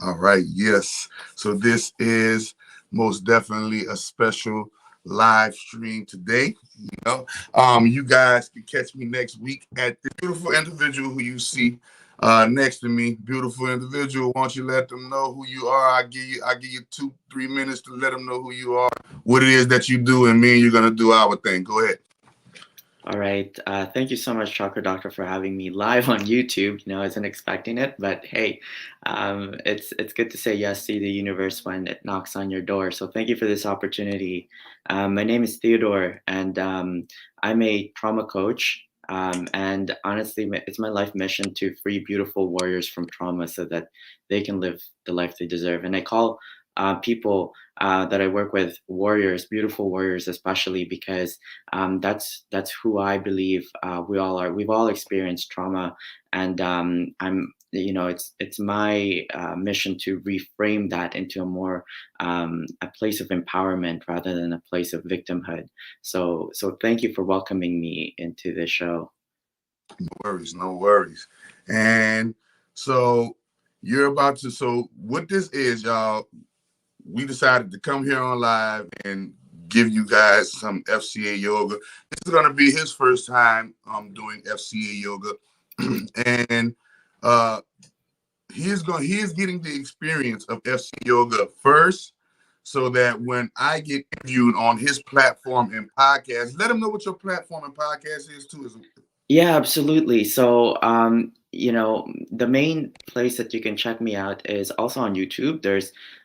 All right, yes. So this is most definitely a special live stream today. You guys can catch me next week at the beautiful individual who you see next to me. Beautiful individual. Why don't you let them know who you are? I give you 2-3 minutes to let them know who you are, what it is that you do, and me and you're gonna do our thing. Go ahead. All right. Thank you so much, Chakra Doctor, for having me live on YouTube. I wasn't expecting it, but hey, it's good to say yes to the universe when it knocks on your door. So thank you for this opportunity. My name is Theodore, and I'm a trauma coach. And honestly, it's my life mission to free beautiful warriors from trauma so that they can live the life they deserve. And I call people that I work with warriors, beautiful warriors, especially because that's who I believe we all are. We've all experienced trauma, and it's my mission to reframe that into a place of empowerment rather than a place of victimhood. So thank you for welcoming me into the show. No worries, no worries. And so you're about to. So what this is, y'all? We decided to come here on live and give you guys some FCA yoga. This is going to be his first time doing FCA yoga, and uh, he is getting the experience of FCA yoga first, so that when I get interviewed on his platform and podcast, let him know what your platform and podcast is too. Yeah, absolutely. So, the main place that you can check me out is also on YouTube.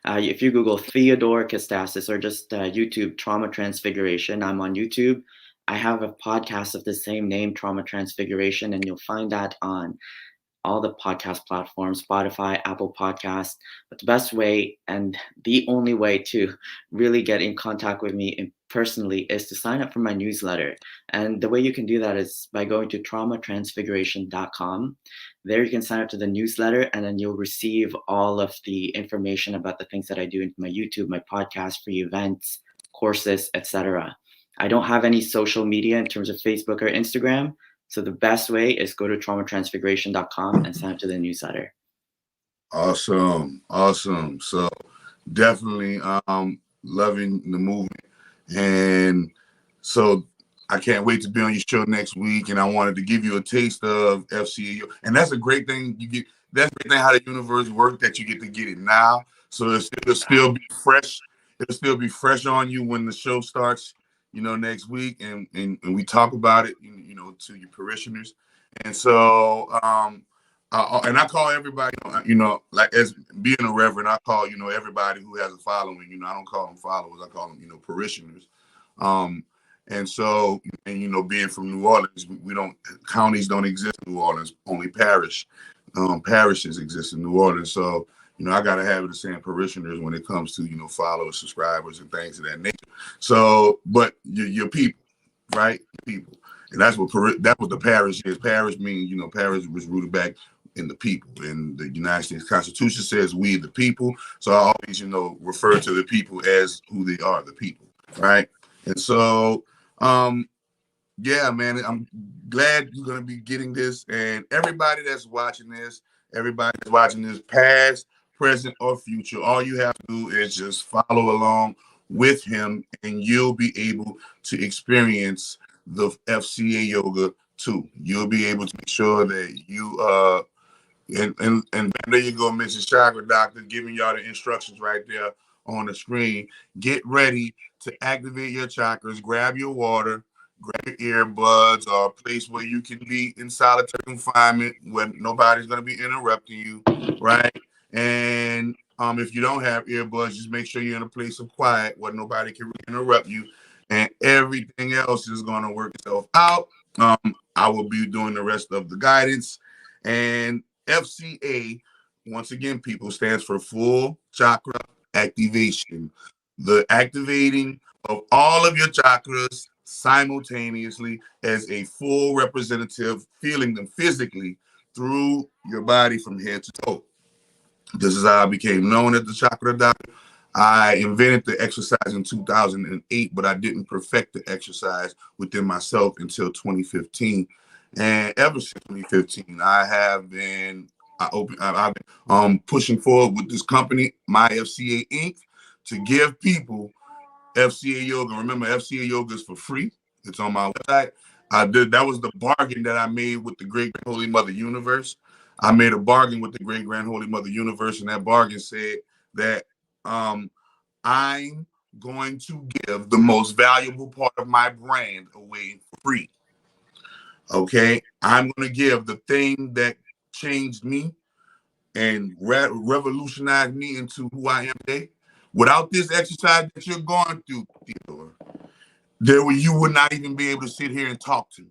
If you Google Theodore Castasis or just YouTube Trauma Transfiguration, I'm on YouTube. I have a podcast of the same name, Trauma Transfiguration, and you'll find that on all the podcast platforms, Spotify, Apple Podcasts. But the best way and the only way to really get in contact with me personally is to sign up for my newsletter. And the way you can do that is by going to traumatransfiguration.com. There you can sign up to the newsletter, and then you'll receive all of the information about the things that I do in my YouTube, my podcast, free events, courses, etc. I don't have any social media in terms of Facebook or Instagram. So the best way is go to traumatransfiguration.com and sign up to the newsletter. Awesome, awesome. So definitely loving the movement, and so I can't wait to be on your show next week. And I wanted to give you a taste of FCA, and that's a great thing you get. That's a great thing how the universe works, that you get to get it now, so it'll still be fresh. It'll still be fresh on you when the show starts, next week, and we talk about it, to your parishioners. And so and I call everybody, like as being a reverend, I call, everybody who has a following, I don't call them followers, I call them, parishioners. Um, and so, and, being from New Orleans, we don't, counties don't exist in New Orleans, only parishes exist in New Orleans. So, I got to have the same parishioners when it comes to, followers, subscribers, and things of that nature. So, but your people, right? People. And that's what the parish is. Parish means, parish was rooted back in the people. And the United States Constitution says we the people. So I always, refer to the people as who they are, the people, right? And so, yeah, man, I'm glad you're going to be getting this. And everybody that's watching this, past, present, or future, all you have to do is just follow along with him, and you'll be able to experience the FCA yoga too. You'll be able to make sure that you and there you go, Mrs. Chakra Doctor, giving y'all the instructions right there on the screen. Get ready to activate your chakras. Grab your water, grab your earbuds, or a place where you can be in solitary confinement where nobody's going to be interrupting you, right? And if you don't have earbuds, just make sure you're in a place of quiet where nobody can really interrupt you, and everything else is going to work itself out. I will be doing the rest of the guidance. And FCA, once again, people, stands for Full Chakra Activation. The activating of all of your chakras simultaneously as a full representative, feeling them physically through your body from head to toe. This is how I became known as the Chakra Doctor. I invented the exercise in 2008, but I didn't perfect the exercise within myself until 2015. And ever since 2015, I have been I've been pushing forward with this company, My FCA Inc., to give people FCA Yoga. Remember, FCA Yoga is for free. It's on my website. That was the bargain that I made with the Great Grand Holy Mother Universe. I made a bargain with the Great Grand Holy Mother Universe, and that bargain said that I'm going to give the most valuable part of my brand away for free. Okay, I'm going to give the thing that changed me and revolutionized me into who I am today. Without this exercise that you're going through, Theodore, you would not even be able to sit here and talk to me.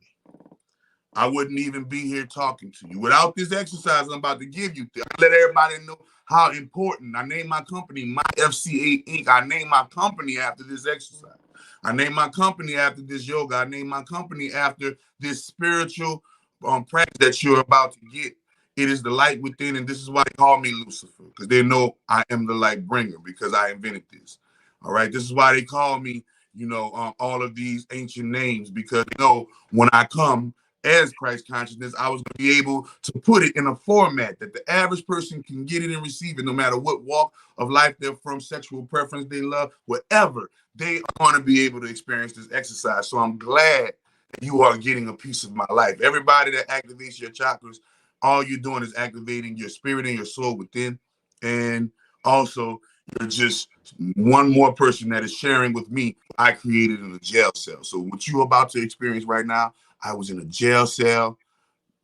I wouldn't even be here talking to you. Without this exercise I'm about to give you, I let everybody know how important. I named my company My FCA Inc. I named my company after this exercise. I named my company after this yoga. I named my company after this spiritual practice that you're about to get. It is the light within, and this is why they call me Lucifer, because they know I am the light bringer, because I invented this. All right, this is why they call me, all of these ancient names, because when I come as Christ consciousness, I was going to be able to put it in a format that the average person can get it and receive it, no matter what walk of life they're from, sexual preference they love, whatever. They are going to be able to experience this exercise. So I'm glad that you are getting a piece of my life. Everybody that activates your chakras, all you're doing is activating your spirit and your soul within. And also, you're just one more person that is sharing with me. I created in a jail cell. So what you're about to experience right now, I was in a jail cell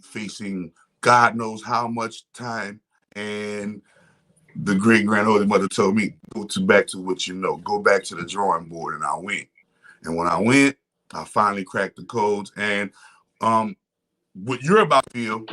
facing God knows how much time. And the Great Grand Holy Mother told me, back to what you know. Go back to the drawing board. And I went. And when I went, I finally cracked the codes. And what you're about to feel,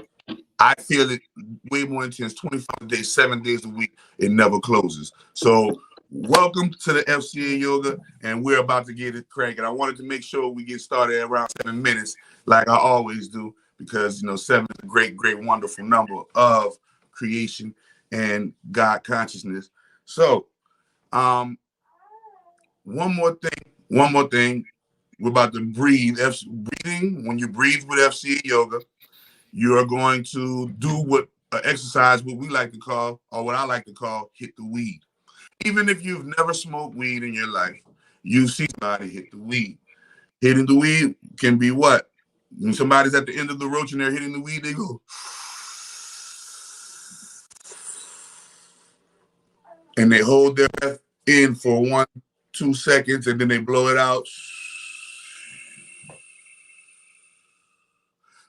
I feel it way more intense, 25 days, 7 days a week. It never closes. So welcome to the FCA Yoga, and we're about to get it cranking. I wanted to make sure we get started at around 7 minutes, like I always do, because 7 is a great, great, wonderful number of creation and God consciousness. So, one more thing. We're about to breathe. Breathing, when you breathe with FCA Yoga, you are going to do exercise, what we like to call, or what I like to call, hit the weed. Even if you've never smoked weed in your life, you see somebody hit the weed. Hitting the weed can be what? When somebody's at the end of the roach and they're hitting the weed, they go, and they hold their breath in for 1-2 seconds, and then they blow it out.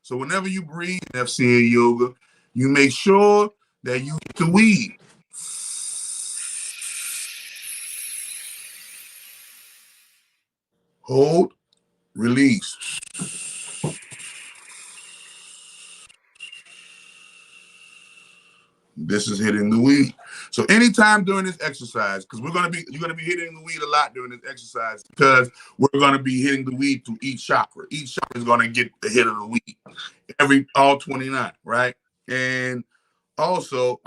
So whenever you breathe FCA Yoga, you make sure that you hit the weed. Hold, release. This is hitting the weed. So anytime during this exercise, because you're gonna be hitting the weed a lot during this exercise, because we're gonna be hitting the weed through each chakra. Each chakra is gonna get the hit of the weed. All 29, right? And also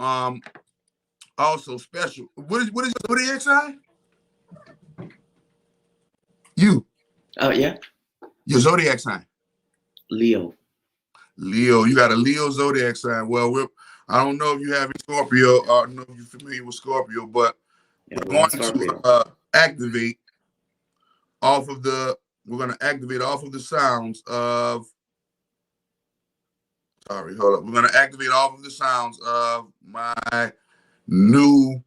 special. What is your zodiac sign? You. Oh, yeah. Your zodiac sign. Leo. Leo. You got a Leo zodiac sign. Well, I don't know if you have a Scorpio. I don't know if you're familiar with Scorpio, but we're going to activate off of the. We're going to activate off of the sounds of. Sorry, hold up. We're going to activate off of the sounds of my new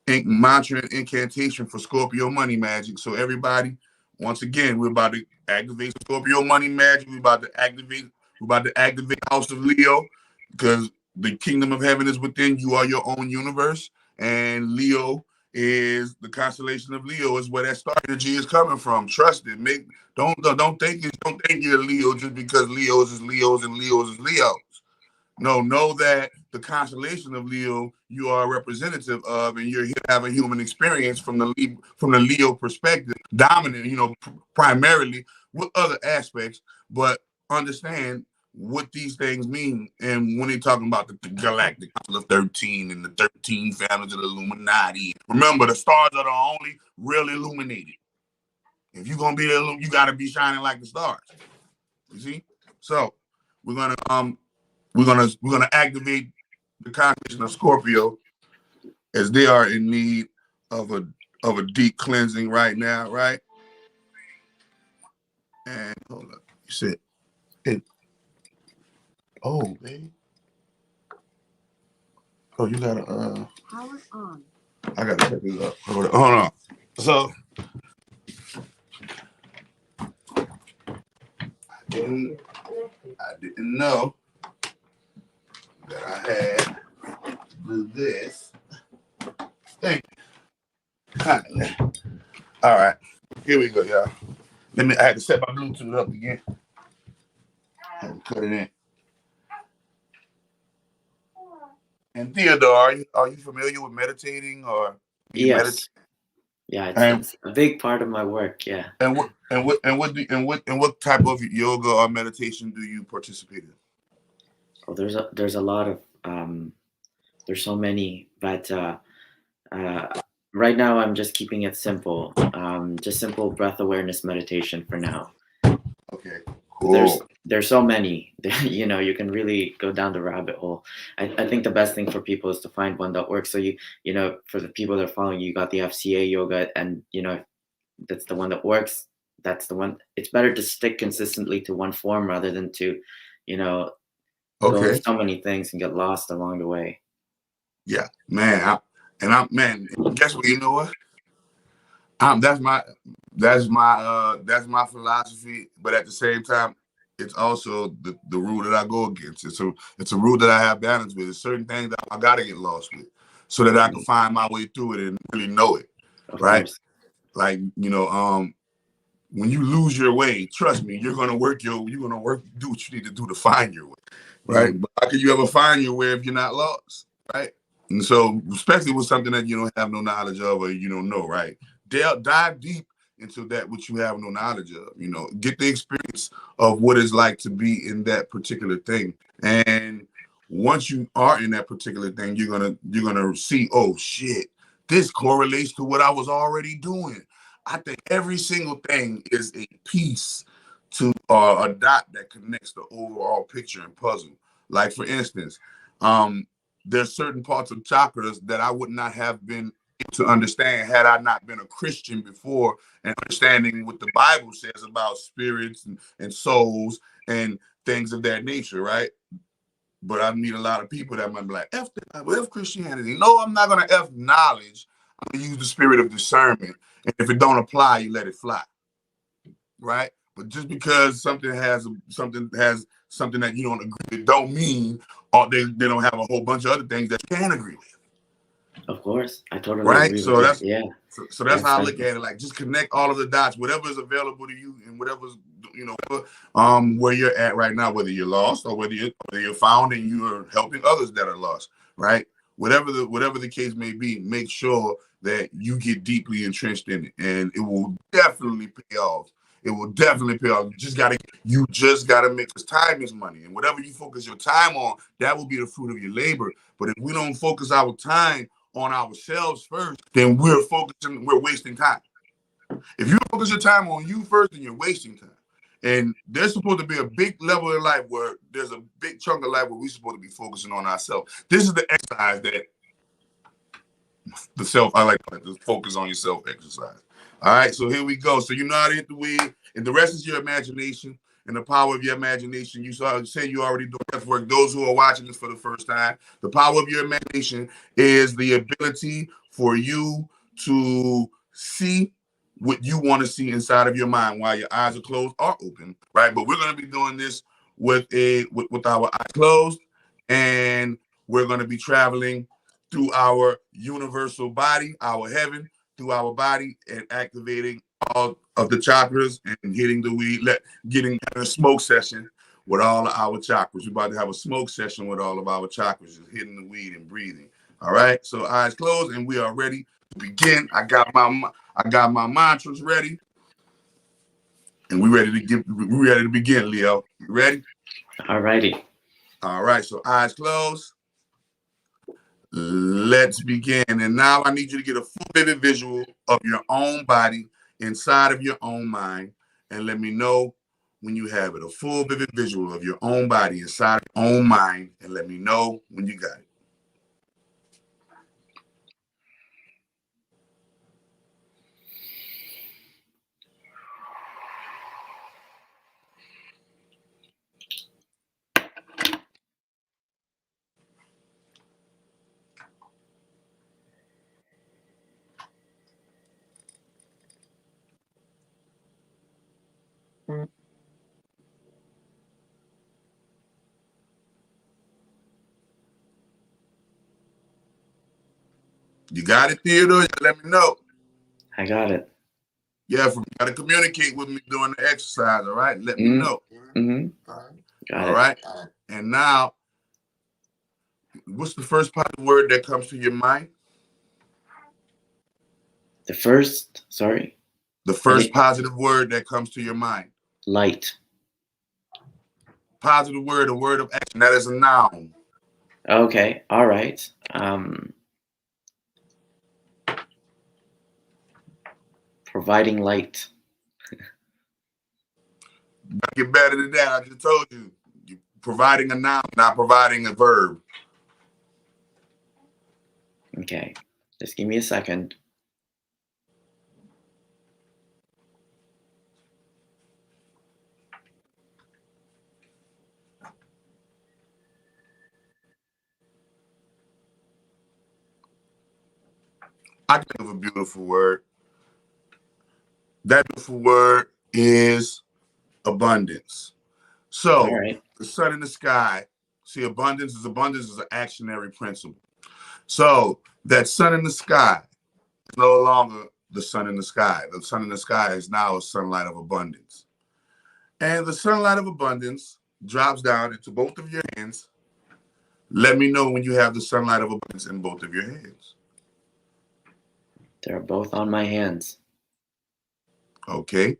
mantra and incantation for Scorpio money magic. So everybody, once again, we're about to activate Scorpio money magic. We're about to activate House of Leo, because the kingdom of heaven is within. You are your own universe, and Leo is the constellation of Leo is where that star energy is coming from. Trust it. Don't think you're Leo just because Leos is Leos and Leos is Leos. No, know that the constellation of Leo you are a representative of, and you're here to have a human experience from the Leo perspective, dominant, primarily with other aspects, but understand what these things mean. And when they're talking about the galactic council of 13 and the 13 families of the Illuminati, remember the stars are the only real illuminated. If you're gonna be there, you gotta be shining like the stars. You see? So we're gonna we're gonna activate the constellation of Scorpio, as they are in need of a deep cleansing right now, right? And hold up, you said it. Oh, baby. Oh, you gotta power on. I gotta set this up. Hold on. So I didn't know that I had to do this. Thank you. All right, here we go, y'all. I had to set my Bluetooth up again. I had to cut it in. And Theodore, are you familiar with meditating, or you Yes. meditate? Yeah, it's a big part of my work. Yeah. And what type of yoga or meditation do you participate in? Oh, there's a lot of there's so many, but right now I'm just keeping it simple. Just simple breath awareness meditation for now. Okay, cool. There's so many. You know, you can really go down the rabbit hole. I think the best thing for people is to find one that works. So you know, for the people that are following, you got the FCA Yoga, and you know, that's the one that works. That's the one. It's better to stick consistently to one form rather than to, you know, go with so many things and get lost along the way. Yeah, man. Man, guess what? You know what? That's my philosophy. But at the same time, it's also the rule that I go against. It's a rule that I have balance with. There's certain things that I gotta get lost with, so that I can find my way through it and really know it. Right? Like, you know, when you lose your way, trust me, you're gonna do what you need to do to find your way. Right? But how can you ever find your way if you're not lost? Right? And so, especially with something that you don't have no knowledge of, or you don't know, right? Dive deep into that which you have no knowledge of. You know, get the experience of what it's like to be in that particular thing. And once you are in that particular thing, you're gonna see, oh shit, this correlates to what I was already doing. I think every single thing is a piece to a dot that connects the overall picture and puzzle. Like, for instance, there's certain parts of chakras that I would not have been able to understand had I not been a Christian before, and understanding what the Bible says about spirits and souls and things of that nature, right? But I meet a lot of people that might be like, F the Bible, F Christianity. No, I'm not going to F knowledge. I'm going to use the spirit of discernment. And if it don't apply, you let it fly, right? But just because something has something that you don't agree with, don't mean they don't have a whole bunch of other things that you can agree with. Of course, I totally agree with that. Yeah. So that's how I look at it. Like, just connect all of the dots, whatever is available to you, and whatever's, you know, where you're at right now, whether you're lost or whether you're found and you are helping others that are lost, right? Whatever the case may be, make sure that you get deeply entrenched in it, and it will definitely pay off. It will definitely pay off. You just gotta make, this time is money, and whatever you focus your time on, that will be the fruit of your labor. But if we don't focus our time on ourselves first, then we're wasting time. If you focus your time on you first, then you're wasting time. And there's supposed to be a big level in life where there's a big chunk of life where we're supposed to be focusing on ourselves. This is the exercise that I like to focus on yourself exercise. All right, so here we go. So you know how to hit the weed, and the rest is your imagination and the power of your imagination. You say you already do breath work. Those who are watching this for the first time, the power of your imagination is the ability for you to see what you want to see inside of your mind while your eyes are closed or open, right? But we're going to be doing this with our eyes closed, and we're going to be traveling through our universal body, our heaven, through our body, and activating all of the chakras and hitting the weed, getting a smoke session with all of our chakras. We're about to have a smoke session with all of our chakras, just hitting the weed and breathing. All right, so eyes closed, and we are ready to begin. I got my mantras ready, and we're ready to begin, Leo. You ready? All righty. All right, so eyes closed. Let's begin. And now I need you to get a full vivid visual of your own body inside of your own mind, and let me know when you have it. A full vivid visual of your own body inside of own mind and let me know when you got it. You got it, Theodore? Let me know. I got it. Yeah, you got to communicate with me during the exercise, all right? Let me know. Got all it. right? And now, what's the first part of the word that comes to your mind? The first, sorry? The first positive word that comes to your mind. Light. Positive word, a word of action. That is a noun. Okay, all right. Providing light. Get better than that. I just told you. You're providing a noun, not providing a verb. Okay, just give me a second. I can think of a beautiful word. That beautiful word is abundance. So, All right. the sun in the sky. See, abundance is an actionary principle. So, that sun in the sky is no longer the sun in the sky. The sun in the sky is now a sunlight of abundance. And the sunlight of abundance drops down into both of your hands. Let me know when you have the sunlight of abundance in both of your hands. They're both on my hands. Okay.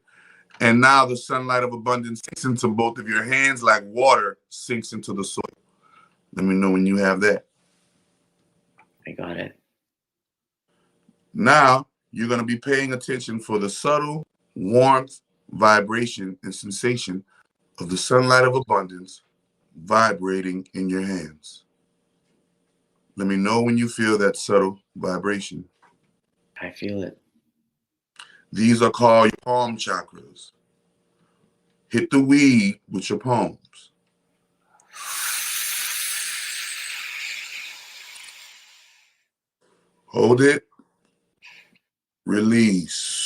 And now the sunlight of abundance sinks into both of your hands like water sinks into the soil. Let me know when you have that. I got it. Now you're going to be paying attention for the subtle warmth, vibration, and sensation of the sunlight of abundance vibrating in your hands. Let me know when you feel that subtle vibration. I feel it. These are called your palm chakras. Hit the weed with your palms. Hold it. Release.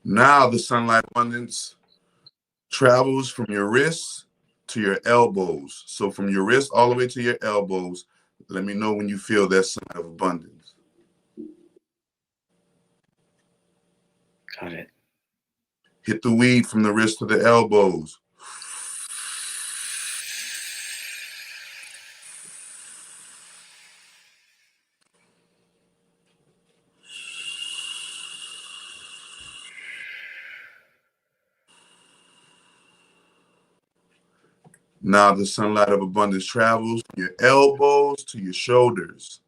Now the sunlight abundance travels from your wrists to your elbows. So from your wrist all the way to your elbows, let me know when you feel that sign of abundance. Got it. Hit the weed from the wrist to the elbows. Now the sunlight of abundance travels from your elbows to your shoulders.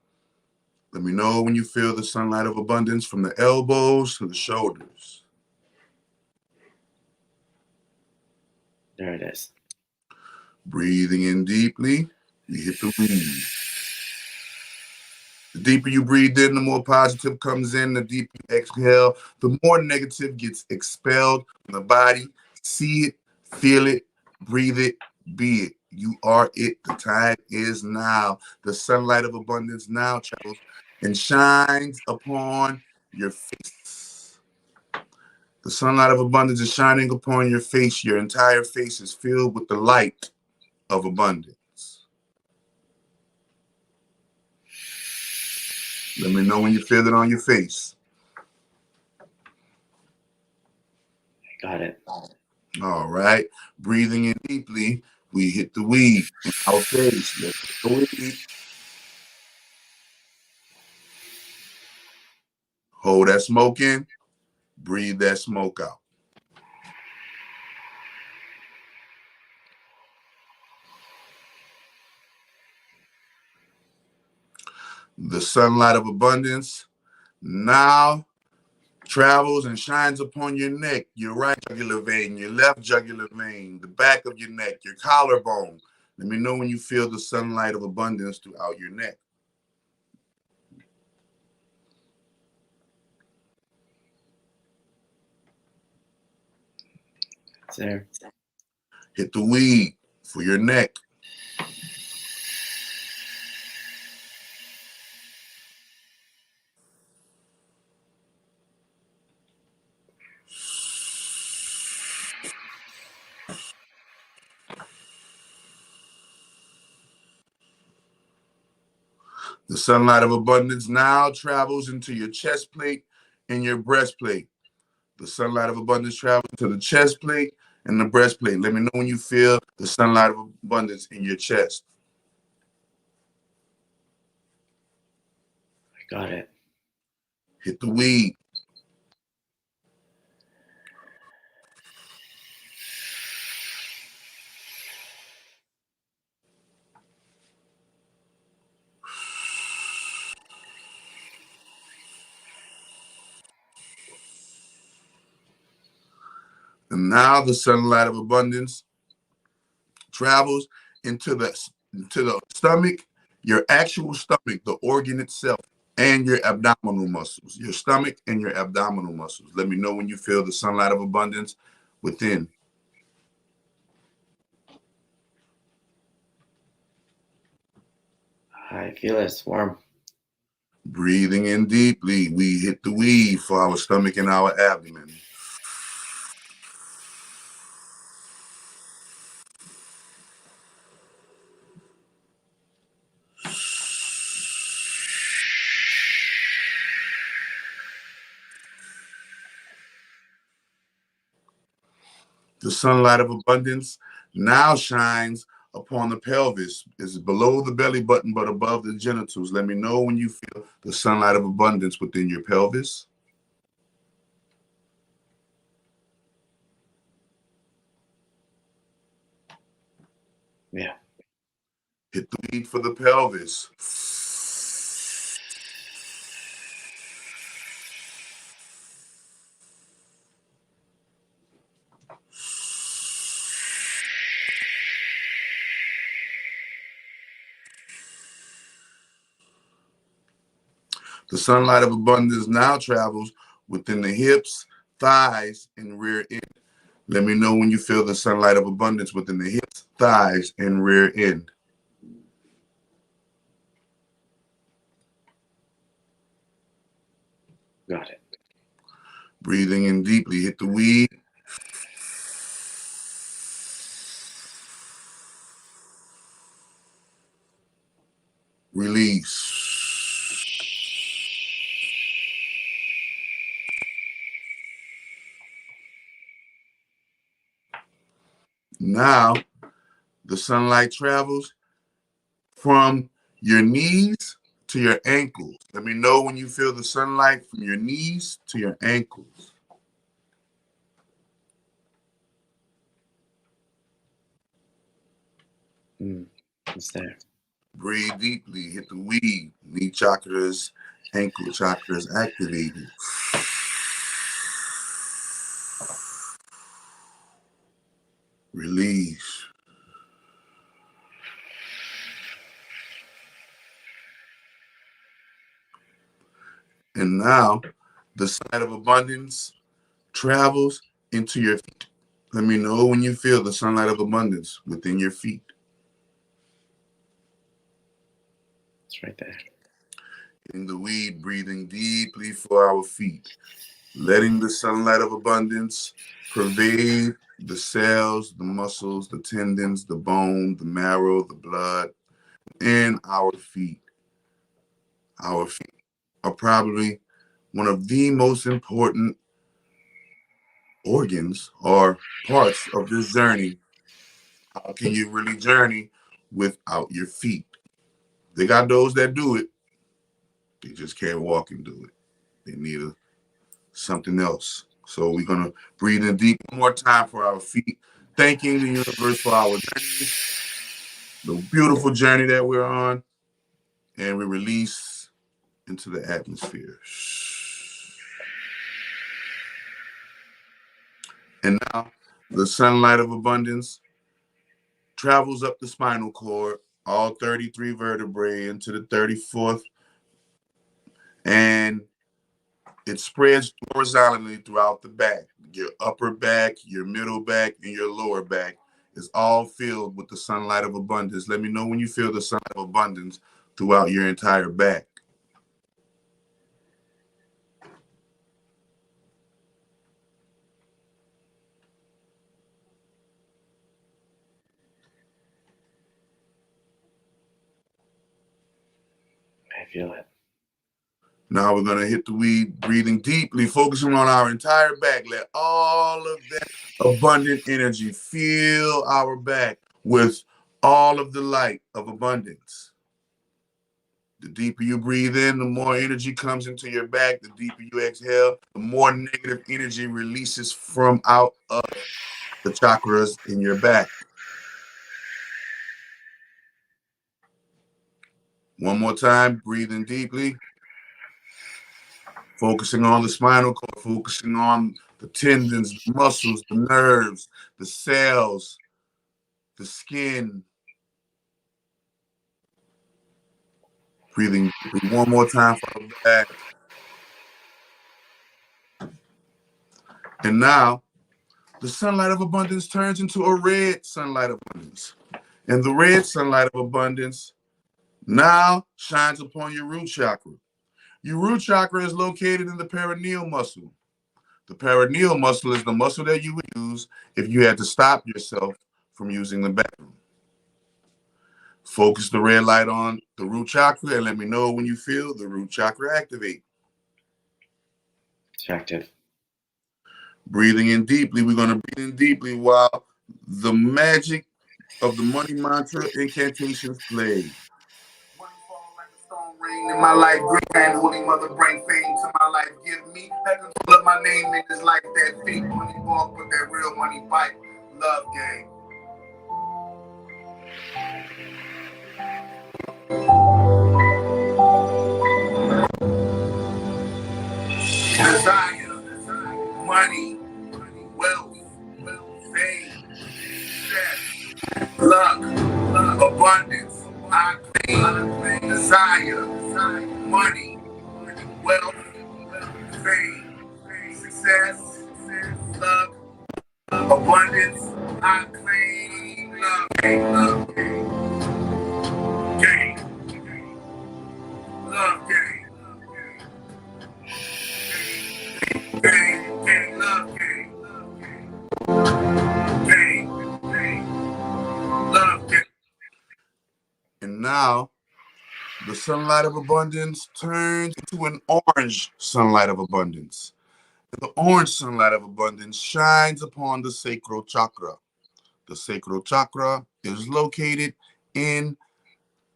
Let me know when you feel the sunlight of abundance from the elbows to the shoulders. There it is. Breathing in deeply, you hit the weed. The deeper you breathe in, the more positive comes in. The deeper you exhale, the more negative gets expelled from the body. See it, feel it, breathe it, be it. You are it. The time is now. The sunlight of abundance now travels and shines upon your face. The sunlight of abundance is shining upon your face. Your entire face is filled with the light of abundance. Let me know when you feel it on your face. I got it. All right. Breathing in deeply, we hit the weed in our face. Let's hit the weed. Hold that smoke in. Breathe that smoke out. The sunlight of abundance now travels and shines upon your neck, your right jugular vein, your left jugular vein, the back of your neck, your collarbone. Let me know when you feel the sunlight of abundance throughout your neck. It's there. Hit the weed for your neck. The sunlight of abundance now travels into your chest plate and your breastplate. The sunlight of abundance travels to the chest plate and the breastplate. Let me know when you feel the sunlight of abundance in your chest. I got it. Hit the weed. And now the sunlight of abundance travels into the stomach, your actual stomach, the organ itself, and your abdominal muscles, your stomach and your abdominal muscles. Let me know when you feel the sunlight of abundance within. I feel it's warm. Breathing in deeply, we hit the weed for our stomach and our abdomen. The sunlight of abundance now shines upon the pelvis. It's below the belly button, but above the genitals. Let me know when you feel the sunlight of abundance within your pelvis. Yeah. Hit the weed for the pelvis. The sunlight of abundance now travels within the hips, thighs, and rear end. Let me know when you feel the sunlight of abundance within the hips, thighs, and rear end. Got it. Breathing in deeply, hit the weed. Release. Now, the sunlight travels from your knees to your ankles. Let me know when you feel the sunlight from your knees to your ankles. It's there. Breathe deeply, hit the weed. Knee chakras, ankle chakras activated. Release. And now, the side of abundance travels into your feet. Let me know when you feel the sunlight of abundance within your feet. It's right there. In the weed, breathing deeply for our feet. Letting the sunlight of abundance pervade the cells, the muscles, the tendons, the bone, the marrow, the blood, and our feet. Our feet are probably one of the most important organs or parts of this journey. How can you really journey without your feet? They got those that do it. They just can't walk and do it. They need something else. So we're going to breathe in deep one more time for our feet, thanking the universe for our journey, the beautiful journey that we're on, and we release into the atmosphere. And now the sunlight of abundance travels up the spinal cord, all 33 vertebrae into the 34th, and it spreads horizontally throughout the back. Your upper back, your middle back, and your lower back is all filled with the sunlight of abundance. Let me know when you feel the sunlight of abundance throughout your entire back. I feel it. Now we're going to hit the weed, breathing deeply, focusing on our entire back. Let all of that abundant energy fill our back with all of the light of abundance. The deeper you breathe in, the more energy comes into your back. The deeper you exhale, the more negative energy releases from out of the chakras in your back. One more time, breathing deeply. Focusing on the spinal cord, focusing on the tendons, the muscles, the nerves, the cells, the skin. Breathing deeply one more time for the back. And now, the sunlight of abundance turns into a red sunlight of abundance. And the red sunlight of abundance now shines upon your root chakra. Your root chakra is located in the perineal muscle. The perineal muscle is the muscle that you would use if you had to stop yourself from using the bathroom. Focus the red light on the root chakra and let me know when you feel the root chakra activate. It's active. Breathing in deeply. We're going to breathe in deeply while the magic of the money mantra incantations play. Money fall like a stone rain in my life. Grand holy mother bring fame to my life. Give me heaven full of my name in this life. That fake money walk with that real money bite. Love game. Desire, money, wealth, fame, success, luck, abundance, I claim, desire, money, wealth, fame, success, luck, abundance, I claim, love, game, love, game. Gang, love, gang, love, gang. And now, the sunlight of abundance turns into an orange sunlight of abundance. The orange sunlight of abundance shines upon the sacral chakra. The sacral chakra is located in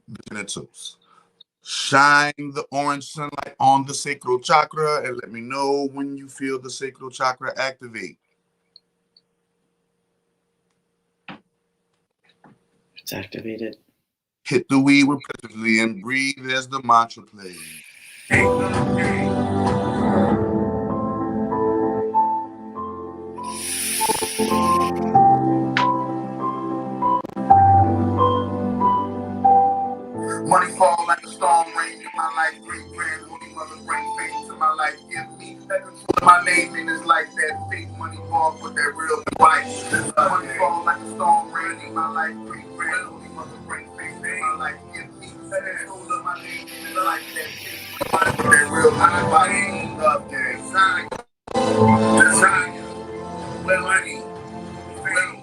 the genitals. Shine the orange sunlight on the sacral chakra and let me know when you feel the sacral chakra activate. It's activated. Hit the weed repetitively and breathe as the mantra plays. Money fall like a storm rain in my life. Great grand holy mother bring fame to my life. Give me heaven full of my name in this life. That fake money walk with that real life. Money fall like a storm rain in my life. Great grand holy mother bring fame to my life. Give me heaven full of my name in this life. That fake money with that real life. Love game. Desire. Well, money. Fame.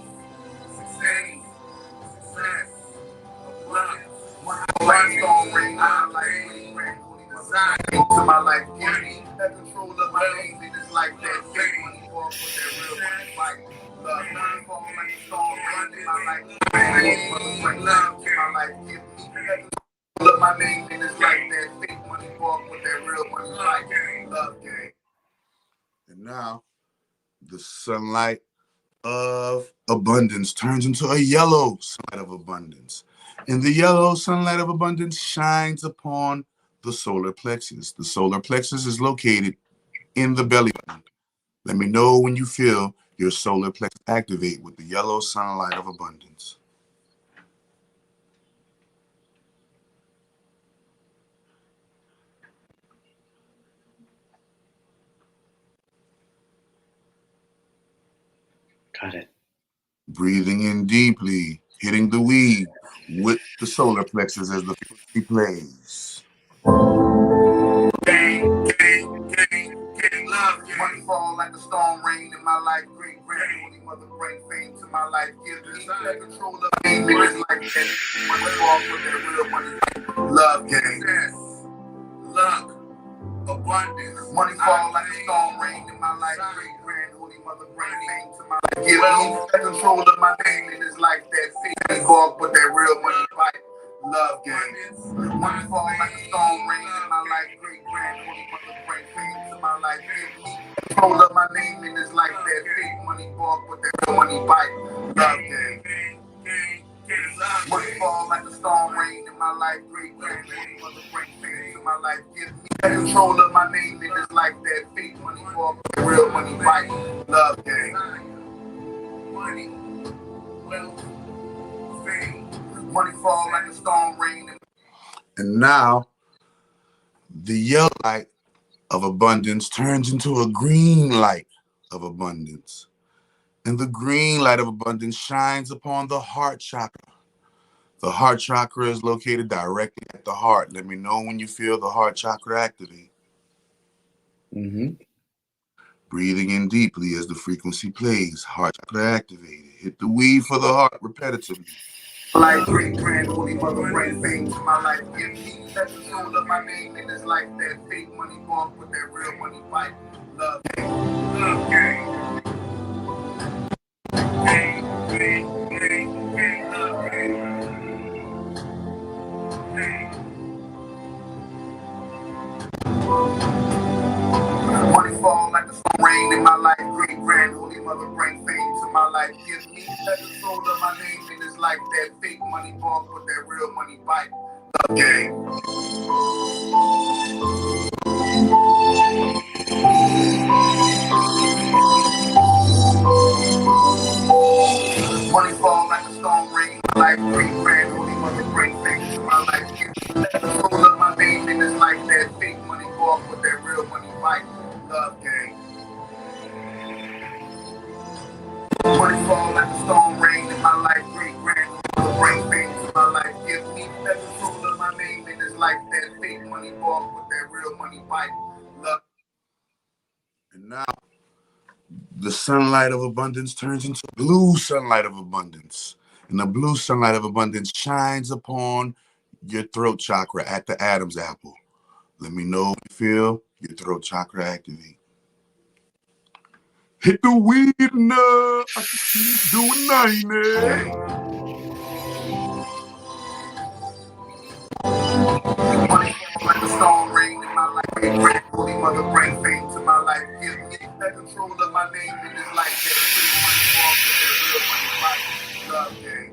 Success. Love. Money don't ring my life. Design to my life. Give me that control of my name in this life. That fake money walk with that real money fight. Love. Money fall like a storm rain in my life. Love to my life. Give me that control of my name in this life. That fake money walk with that real money fight. Love game. And now, the sunlight of abundance turns into a yellow sunlight of abundance. And the yellow sunlight of abundance shines upon the solar plexus. The solar plexus is located in the belly button. Let me know when you feel your solar plexus activate with the yellow sunlight of abundance. Got it. Breathing in deeply, hitting the weed with the solar plexus as the frequency plays. Gang, gang, gang, gang, love, gang. Money fall like a storm rain in my life. Great grandmother, mother, bring fame to my life. Give me that control of game in this life. Money fall for that real money. Love, gang. Luck. Abundance. Money fall like a storm rain in my life. Great grand holy mother bring fame to my life. Give me the control of my name in this life. That fake walk with that real money fight. Love gang. Money fall like a storm rain in my life. Great grand holy mother bring fame to my life. Give me the control of my name in this life. That fake money walk with that real money fight. Love gang. Money fall like a storm rain in my life. Great grand holy mother bring fame to my life. Give me control of my name in this life. That fake money for real money fight. Love gang. Money, wealth, fame. Money fall like a storm rain. And now the yellow light of abundance turns into a green light of abundance. And the green light of abundance shines upon the heart chakra. The heart chakra is located directly at the heart. Let me know when you feel the heart chakra activate. Breathing in deeply as the frequency plays. Heart chakra activated. Hit the weed for the heart repetitively. Like great grand holy mother bring fame to my life. Give me that control of my name in this life. That fake money walk with that real money fight. Love gang. Love gang. Gang, gang, gang, gang, love gang. Money fall like a storm rain in my life. Great grand holy mother bring fame to my life. Give me that control of my name in this life. That fake money walk with that real money fight. Love gang. Money fall like a storm rain in my life. Great grand holy mother bring fame to my life. Give me that control of my name in this life. That fake money walk with that real money fight. Love gang. Money fall like a storm rain in my life. Great grand holy bring fame to my life. Give me that control of my name in this life. That fake money walk with that real money fight. Love. And now the sunlight of abundance turns into blue sunlight of abundance. And the blue sunlight of abundance shines upon your throat chakra at the Adam's apple. Let me know if you feel your throat chakra activate. Hit the weed now. I can keep doing 90. Money fall like a storm rain in my life. Great holy mother bring fame to my life. Give me that control of my name in this life. That fake money walk with that real money fight. Love gang.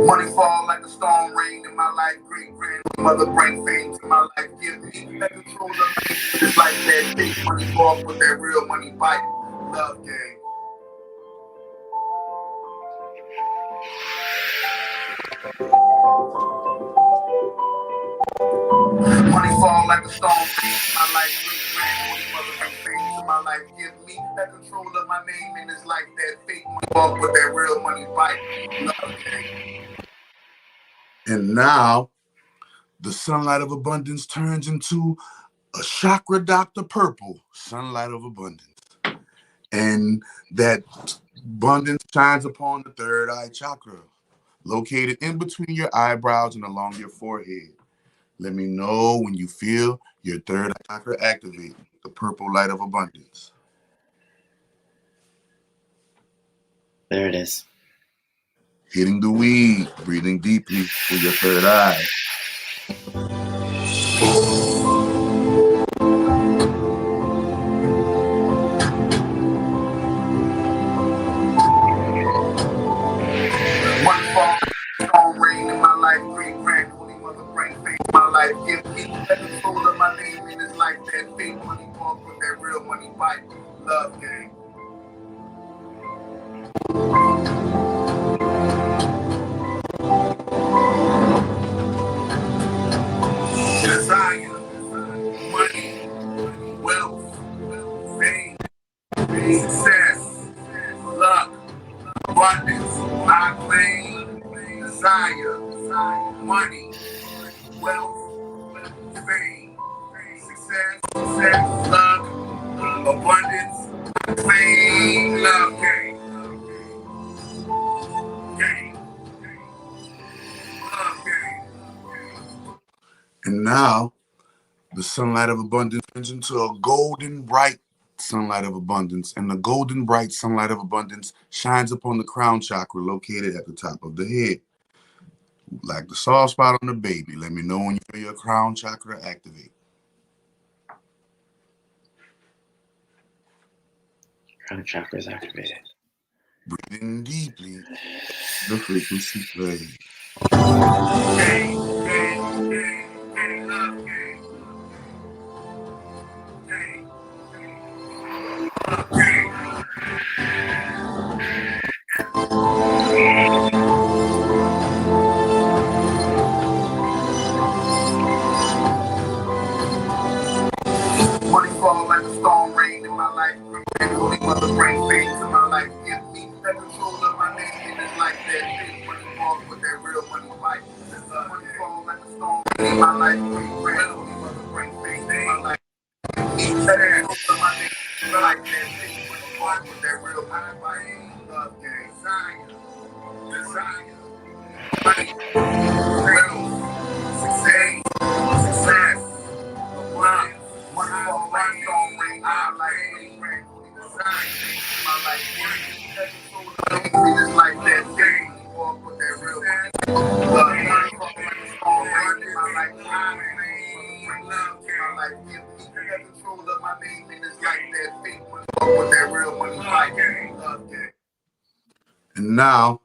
Money fall like a storm rain in my life. Great grand mother bring fame to my life. Give me that control of my name in this life. That fake money walk with that real money fight. Love gang. Money fall like a storm rain in my life. Great grand holy mother bring fame to my life. Give me that control of my name in this life. That fake money walk with that real money fight. Love gang. And now the sunlight of abundance turns into a chakra Dr. Purple sunlight of abundance. And that abundance shines upon the third eye chakra, located in between your eyebrows and along your forehead. Let me know when you feel your third eye chakra activate, the purple light of abundance. There it is. Hitting the weed, breathing deeply for your third eye. One fall, storm rain in my life. Great grand holy life, give me control of my name in this life. That fake money walk with that real money fight. Love game. Desire, money, wealth, fame, success, luck, abundance. I claim desire, money, wealth, fame, success, luck, abundance. I claim love game. And now, the sunlight of abundance turns into a golden bright sunlight of abundance. And the golden bright sunlight of abundance shines upon the crown chakra located at the top of the head. Like the soft spot on the baby. Let me know when you feel your crown chakra activate. Crown chakra is activated. Breathing deeply, the frequency plays. Money fall like a storm rain in my life. Holy mother bring faith to my life. Give me the control of my name in this life. That big money walk with that real money fight. Money fall like a storm rain in my life. Holy mother bring faith to my life. Give me the control of my name in this life. That big money walk with that real money fight. Love game. Desire. Money. Wealth. Success. Love. Money fall like a storm rain in my life. My life, it's like that thing. Walk with that real money. My life, give me the control of my name, and it's like that thing. Walk with that real money. And now,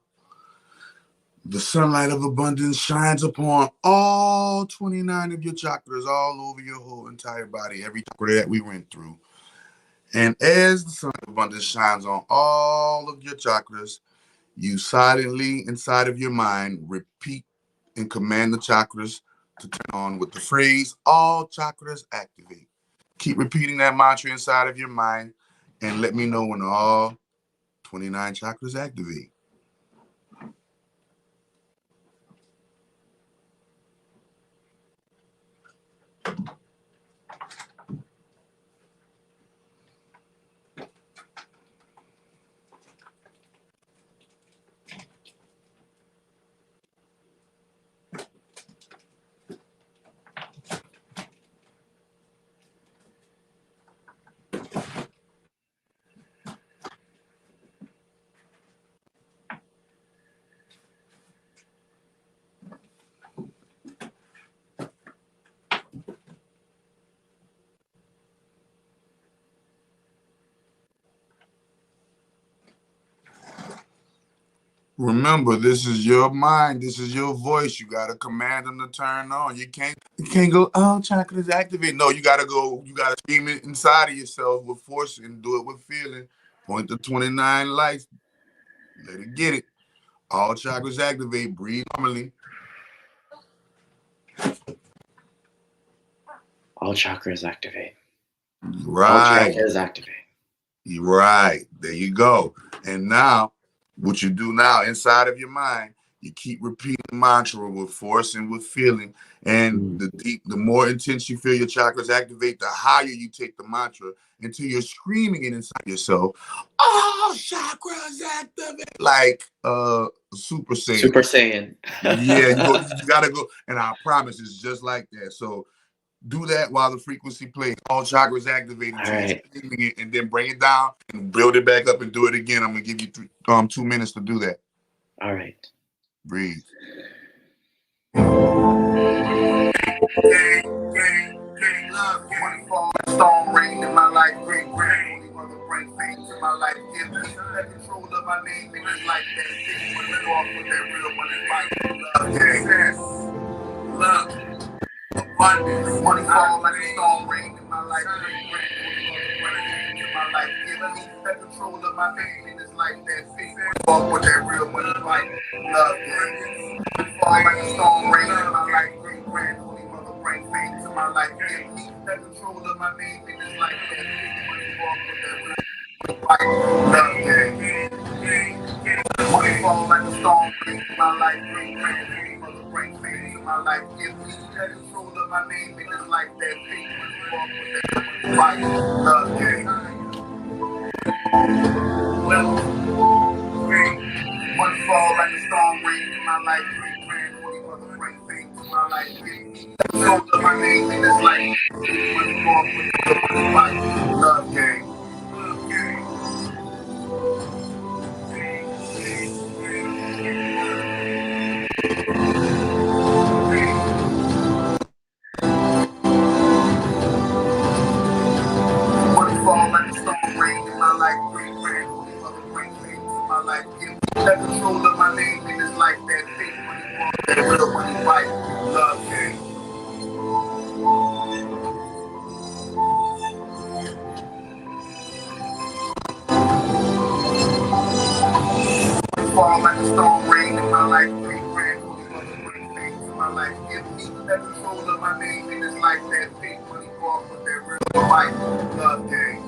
the sunlight of abundance shines upon all 29 of your chakras, all over your whole entire body, every chakra that we went through. And as the sun of abundance shines on all of your chakras, you silently inside of your mind repeat and command the chakras to turn on with the phrase, all chakras activate. Keep repeating that mantra inside of your mind and let me know when all 29 chakras activate. Remember, this is your mind. This is your voice. You gotta command them to turn on. You can't go, oh, chakras activate. No, you gotta go. You gotta scream it inside of yourself with force and do it with feeling. Point to 29 lights. Let it get it. All chakras activate. Breathe normally. All chakras activate. Right. All chakras activate. Right. There you go. And now, what you do now inside of your mind, you keep repeating the mantra with force and with feeling. And the more intense you feel your chakras activate, the higher you take the mantra until you're screaming it inside yourself. Oh, chakras activate. Like Super Saiyan. Super Saiyan. Yeah, you gotta go. And I promise it's just like that. So do that while the frequency plays. All chakras activate until you're screaming it, and then bring it down and build it back up and do it again. I'm gonna give you 2 minutes to do that. All right. Breathe. Storm rain in my life, great rain. Mother bring faith to my life. Give me the control of my name and it's like that thing when we walk with that real money fight. Love, success, love, abundance. Money fall like a storm rain in my life. My life, give me the control of my name in this life that fits. Fuck with that real money fight. Love game. Fall like a storm rain in my life. Great grand, holy mother, bring faith to my life. Give me the control of my name in this life that fits. Fuck with that real money fight. Love game. Money fall like a storm rain in my life. Great grand, holy mother, bring faith to my life. Give me the control of my name in this life that fits. Fuck with that real money fight. Love game. One fall like a storm rain in my life. Great grand, holy mother, bring faith to my life. Control of my name in this life. One fall with the fight. Love game. One fall like a storm rain in my life. Great grand, holy mother, bring faith to my life. Give me the control of my name in this life. That fake money fall, that real money fight. Love game. Fall like a storm rain in my life. Great grand, holy mother, bring faith to my life. Give me the control of my name in this life. That fake money fall, but that real fight. Love game.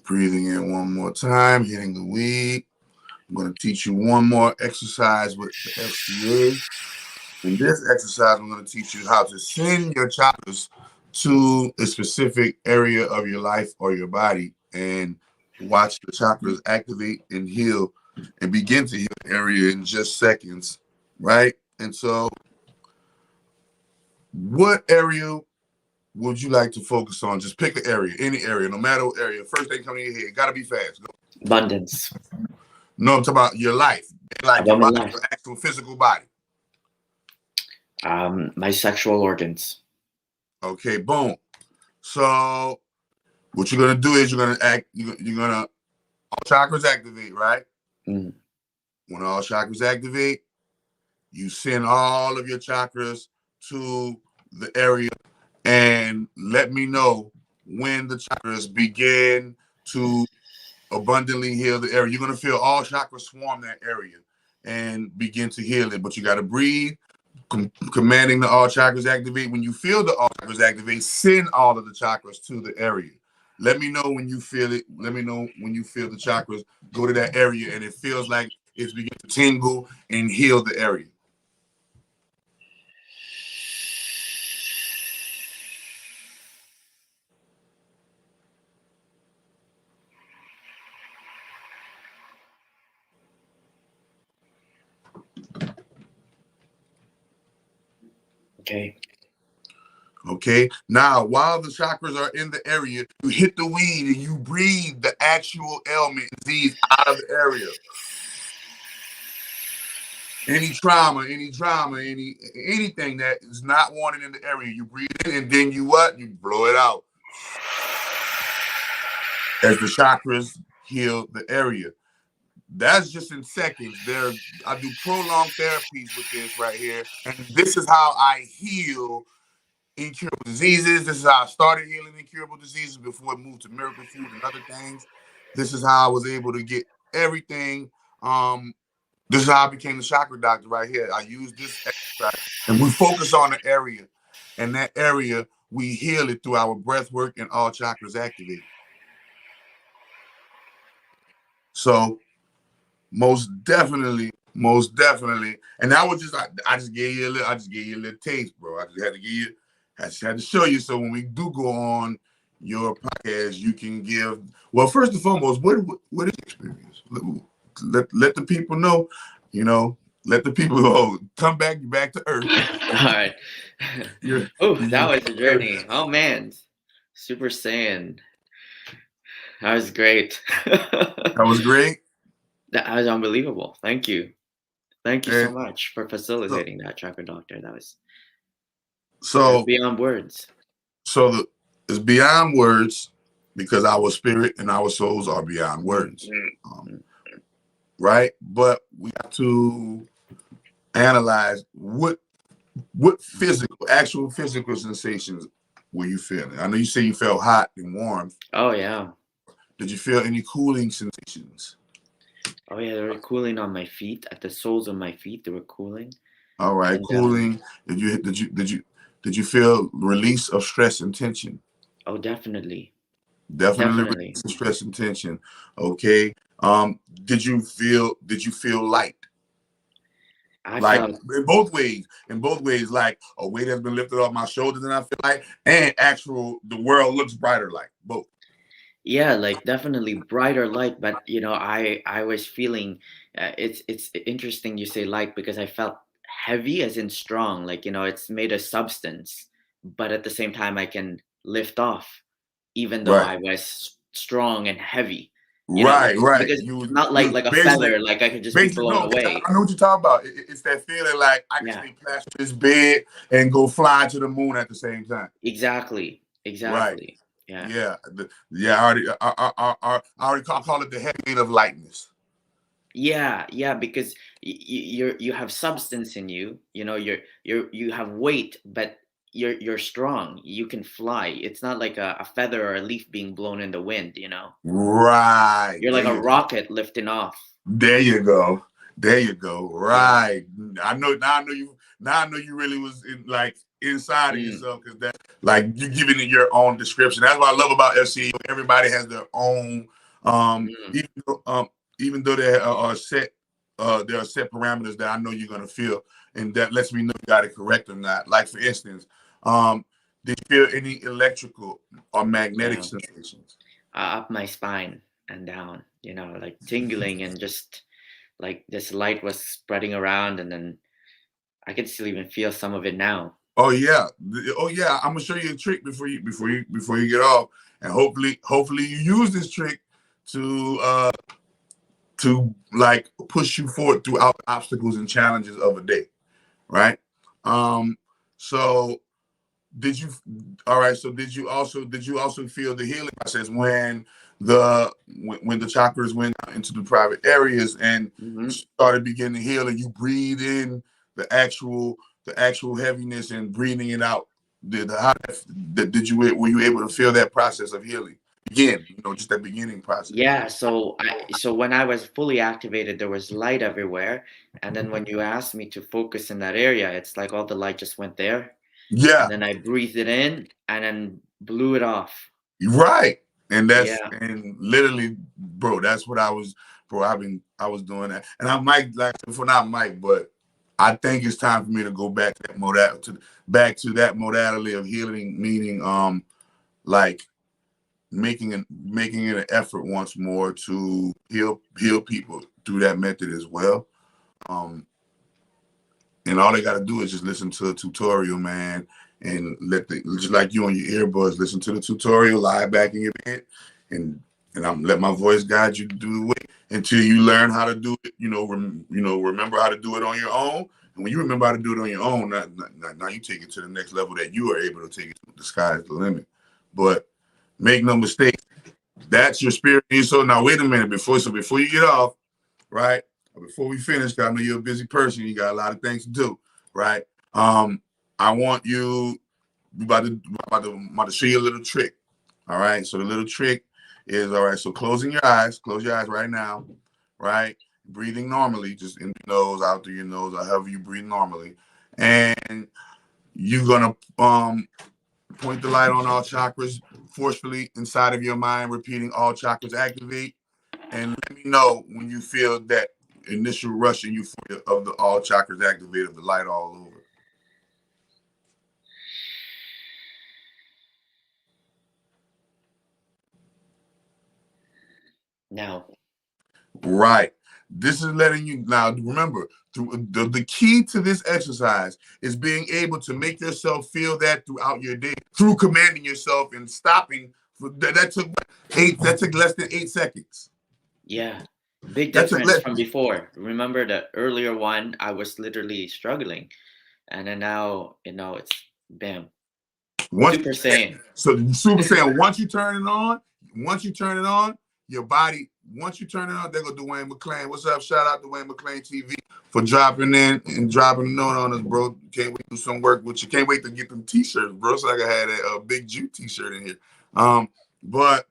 Breathing in one more time, hitting the weed. I'm going to teach you one more exercise with the FCA. In this exercise, I'm going to teach you how to send your chakras to a specific area of your life or your body and watch the chakras activate and heal and begin to heal the area in just seconds, right? And so what area would you like to focus on? Just pick an area, any area, no matter what area. First thing coming in your head, gotta be fast. Go. Abundance. No, I'm talking about your life, like your body, your actual physical body. My sexual organs. Okay, boom. So what you're gonna do is you're gonna all chakras activate, right? Mm. When all chakras activate, you send all of your chakras to the area and let me know when the chakras begin to abundantly heal the area. You're going to feel all chakras swarm that area and begin to heal it. But you got to breathe, commanding the all chakras activate. When you feel the all chakras activate, send all of the chakras to the area. Let me know when you feel it. Let me know when you feel the chakras go to that area and it feels like it's beginning to tingle and heal the area. Okay. Okay. Now, while the chakras are in the area, you hit the weed and you breathe the actual ailment, disease out of the area. Any trauma, any drama, anything that is not wanted in the area, you breathe in and then you what? You blow it out. As the chakras heal the area. That's just in seconds. I do prolonged therapies with this right here. And this is how I heal incurable diseases. This is how I started healing incurable diseases before it moved to miracle food and other things. This is how I was able to get everything. This is how I became the chakra doctor right here. I use this exercise and we focus on the area. And that area, we heal it through our breath work and all chakras activate. So most definitely. And that was just I just gave you a little taste, bro. I just had to show you. So when we do go on your podcast, you can give. Well, first and foremost, what is your experience? Let the people know. Let the people come back to earth. All right. Oh, that was a journey. Oh man, Super Saiyan. That was great. That was great. That was unbelievable. Thank you so much for facilitating that, Chakra Doctor. That was beyond words. So it's beyond words because our spirit and our souls are beyond words, right? But we have to analyze what What actual physical sensations were you feeling? I know you say you felt hot and warm. Oh yeah. Did you feel any cooling sensations? Oh yeah, they were cooling on my feet, at the soles of my feet. They were cooling, All right, and cooling. Did you feel release of stress and tension? oh, definitely, Definitely definitely. release of stress and tension. Okay. Did you feel light? I Like felt, in both ways, like a weight has been lifted off my shoulders and I feel like, and actual the world looks brighter, like both. yeah, like definitely brighter light. But I was feeling, it's interesting you say light, because I felt heavy as in strong. Like, it's made of substance, but at the same time I can lift off, even though Right. I was strong and heavy. Like, Right, right. because You it's not you like a basically feather, like I could just be basically blown no. away. I know what you're talking about. It's that feeling like I can Yeah, stay plastered in this bed and go fly to the moon at the same time. exactly, Right. exactly. Yeah. Yeah. Yeah. I already call it the heavy weight of lightness. Yeah, yeah, because you have substance in you. You have weight, but you're strong. You can fly. It's not like a feather or a leaf being blown in the wind. Right. You're There like a you go. rocket lifting off. There you go. There you go. Yeah. Right. I know now. I know you. Now I know you really was like inside of Mm, yourself, because that, like, you giving it your own description. That's what I love about FCA. Everybody has their own. mm. Even though there are set parameters that I know you're gonna feel, and that lets me know you got it correct or not. Like, for instance, um, did you feel any electrical or magnetic Yeah. sensations? Up my spine and down. Like tingling, and just like this light was spreading around, and then I could still even feel some of it now. Oh yeah, oh yeah. I'm gonna show you a trick before you get off, and hopefully you use this trick to like push you forward throughout the obstacles and challenges of a day, right? Um, so did you? All right. So did you also feel the healing process when the chakras went out into the private areas and Hmm. started beginning to heal, and you breathe in the actual heaviness and breathing it out? Were you able to feel that process of healing again? Just that beginning process. Yeah, so when I was fully activated, there was light everywhere, and then when you asked me to focus in that area, it's like all the light just went there, and Yeah. then I breathed it in and then blew it off. Right. Yeah, And literally, bro, that's what I was, bro. I was doing that. And I might, like, for not Mike, but I think it's time for me to go back to that modality of healing, meaning like making it an effort once more to heal people through that method as well. Um and all they got to do is just listen to a tutorial, man, and just like you on your earbuds, listen to the tutorial, lie back in your bed, and I'm let my voice guide you to do the way until you learn how to do it. Remember how to do it on your own. And when you remember how to do it on your own, now you take it to the next level that you are able to take it to. The sky is the limit. But make no mistake, that's your spirit. So now wait a minute before you get off, right? Before we finish, 'cause I know you're a busy person, you got a lot of things to do, right? I want you about to show you a little trick. All right. So the little trick is, all right. So close your eyes right now, right? Breathing normally, just in your nose, out through your nose, or however you breathe normally. And you're gonna point the light on all chakras forcefully inside of your mind, repeating all chakras activate, and let me know when you feel that initial rush and euphoria of the all chakras activated, the light all over. now. Right. This is letting you now remember through the key to this exercise is being able to make yourself feel that throughout your day through commanding yourself and stopping. That took less than 8 seconds. Yeah, big That took difference less. from before. Remember the earlier one, I was literally struggling, and then now, it's bam, Once Super Saiyan. so Super Saiyan, once you turn it on, your body once you turn it on, there go Dwayne McClain. What's up? Shout out to Dwayne McClain TV for dropping in and dropping a note on us, bro. Can't wait to do some work with you. Can't wait to get them t-shirts, bro. So I can have that Big Jew t-shirt in here. But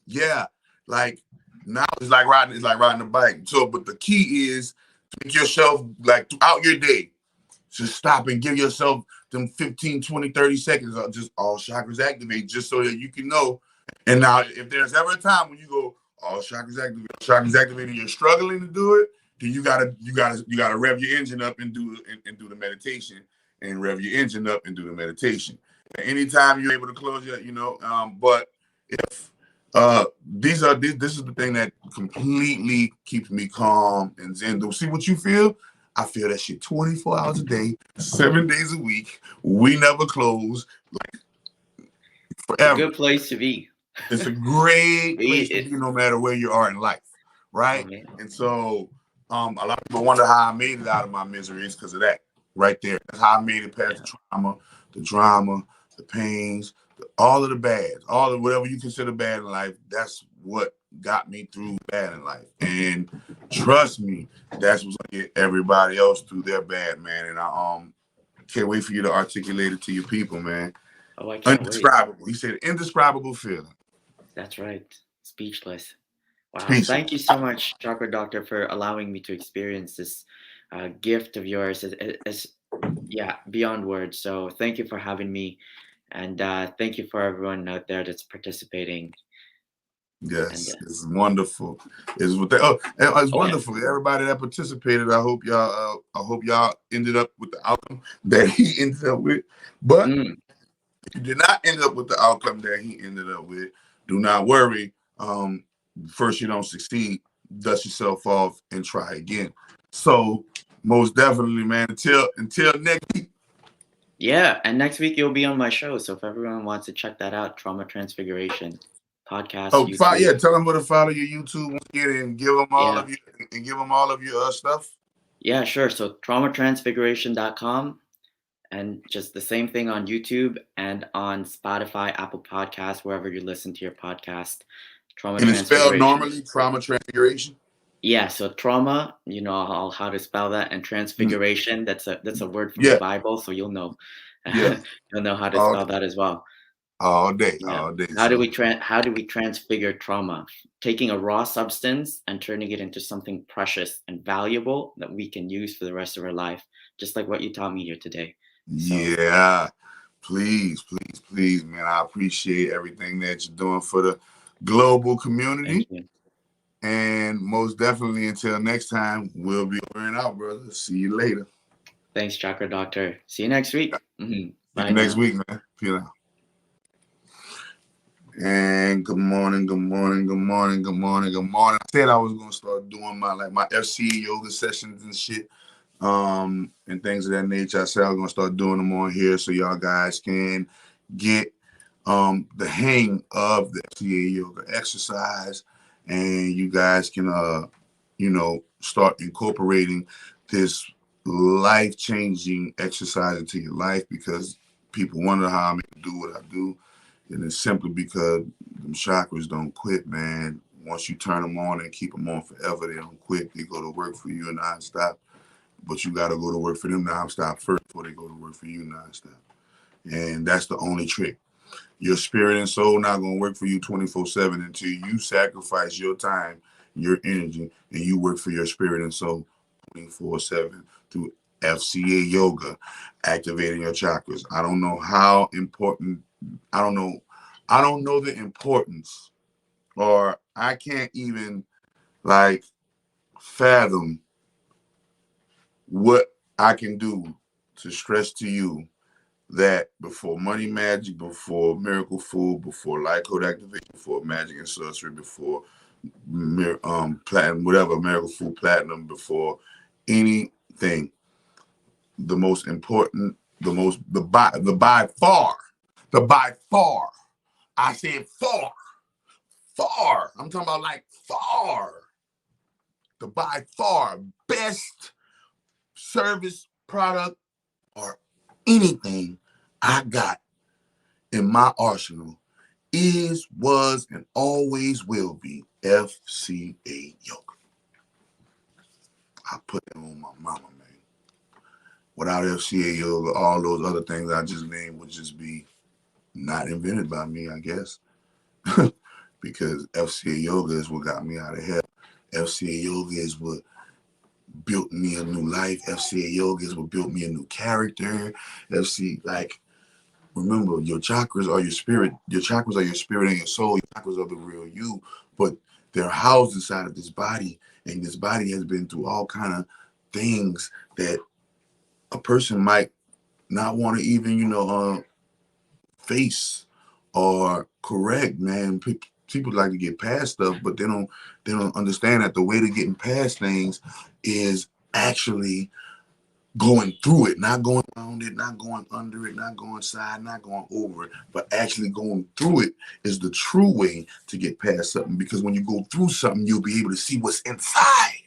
yeah, like now it's like riding a bike. So, but the key is to make yourself like throughout your day, just stop and give yourself them 15, 20, 30 seconds of just all chakras activate, just so that you can know. And now, if there's ever a time when you go, all chakras activate, and you're struggling to do it, then you gotta rev your engine up and do the meditation, and rev your engine up and do the meditation. Anytime you're able to close your, but if this is the thing that completely keeps me calm and zen. Don't see what you feel. I feel that shit 24 hours a day, 7 days a week. We never close, like forever. It's a good place to be. It's a great place to be, no matter where you are in life, right? Okay. And so, a lot of people wonder how I made it out of my misery. It's because of that, right there. That's how I made it past the drama, the pains, all of the bads, all of whatever you consider bad in life. That's what got me through bad in life. And trust me, that's what's gonna get everybody else through their bad, man. And I can't wait for you to articulate it to your people, man. Oh, I can't Indescribable. wait. He said indescribable feeling. That's right. Speechless. Wow. Speechless. Thank you so much, Chakra Doctor, for allowing me to experience this gift of yours. It's beyond words. So thank you for having me. And thank you for everyone out there that's participating. Yes, it's wonderful. It's wonderful. Yeah. Everybody that participated, I hope y'all ended up with the outcome that he ended up with. But if you did not end up with the outcome that he ended up with, do not worry. First, you don't succeed, dust yourself off and try again. So most definitely, man. Until next week. Yeah, and next week you'll be on my show. So if everyone wants to check that out, Trauma Transfiguration podcast. Oh, tell them where to follow your YouTube and give them all of your stuff. Yeah, sure. So traumatransfiguration.com, and just the same thing on YouTube and on Spotify, Apple Podcasts, wherever you listen to your podcast. And it's spelled normally, Trauma Transfiguration. Yeah, so trauma, you know how to spell that, and transfiguration, that's a word from the Bible, so you'll know. You'll know how to spell that as well. All day. How do we transfigure trauma? Taking a raw substance and turning it into something precious and valuable that we can use for the rest of our life, just like what you taught me here today. So, yeah, please, man. I appreciate everything that you're doing for the global community. Thank you. And most definitely, until next time, we'll be over and out, brother. See you later. Thanks, Chakra Doctor. See you next week. Bye next week, man. Feel out. And good morning. I said I was gonna start doing my FCA yoga sessions and shit, and things of that nature. I said I was gonna start doing them on here so y'all guys can get the hang of the FCA yoga exercise, and you guys can start incorporating this life-changing exercise into your life, because people wonder how I do what I do. And it's simply because them chakras don't quit, man. Once you turn them on and keep them on forever, they don't quit. They go to work for you nonstop. But you got to go to work for them nonstop first before they go to work for you nonstop. And that's the only trick. Your spirit and soul not going to work for you 24/7 until you sacrifice your time, your energy, and you work for your spirit and soul 24/7 through FCA Yoga, activating your chakras. I don't know how important. I don't know the importance, or I can't even fathom what I can do to stress to you that before Money Magic, before Miracle Food, before Light Code Activation, before Magic and Sorcery, before Platinum, whatever, Miracle Food Platinum, before anything, the most important, the by far, I said far, I'm talking about far, the by far best service, product, or anything I got in my arsenal is, was, and always will be FCA Yoga. I put it on my mama, man. Without FCA Yoga, all those other things I just named would just be not invented by me, I guess. Because FCA Yoga is what got me out of hell. FCA Yoga is what built me a new life. FCA Yoga is what built me a new character. Remember, your chakras are your spirit. Your chakras are your spirit and your soul. Your chakras are the real you, but they're housed inside of this body, and this body has been through all kind of things that a person might not want to even, face or correct, man. People like to get past stuff, but they don't understand that the way to getting past things is actually going through it, not going around it, not going under it, not going side, not going over it, but actually going through it is the true way to get past something. Because when you go through something, you'll be able to see what's inside.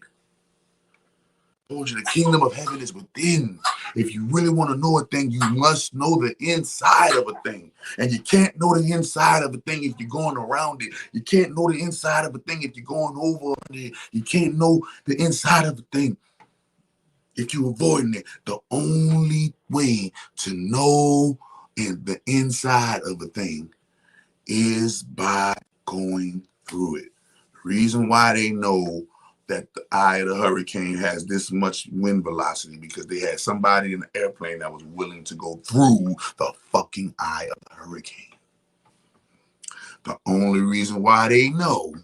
I told you the kingdom of heaven is within. If you really want to know a thing, you must know the inside of a thing. And you can't know the inside of a thing if you're going around it. You can't know the inside of a thing if you're going over it. You can't know the inside of a thing if you're avoiding it. The only way to know the inside of a thing is by going through it. The reason why they know that the eye of the hurricane has this much wind velocity because they had somebody in the airplane that was willing to go through the fucking eye of the hurricane. The only reason why they know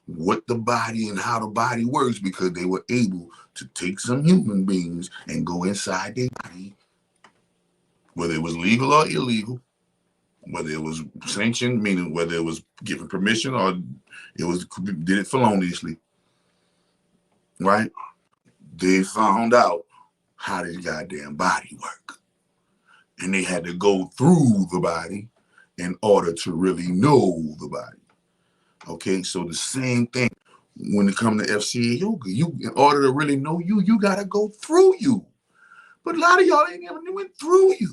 what the body and how the body works because they were able to take some human beings and go inside their body, whether it was legal or illegal, whether it was sanctioned, meaning whether it was given permission or did it feloniously, right? They found out how this goddamn body work. And they had to go through the body in order to really know the body. Okay, so the same thing when it comes to FCA Yoga. In order to really know you, you got to go through you. But a lot of y'all ain't ever went through you.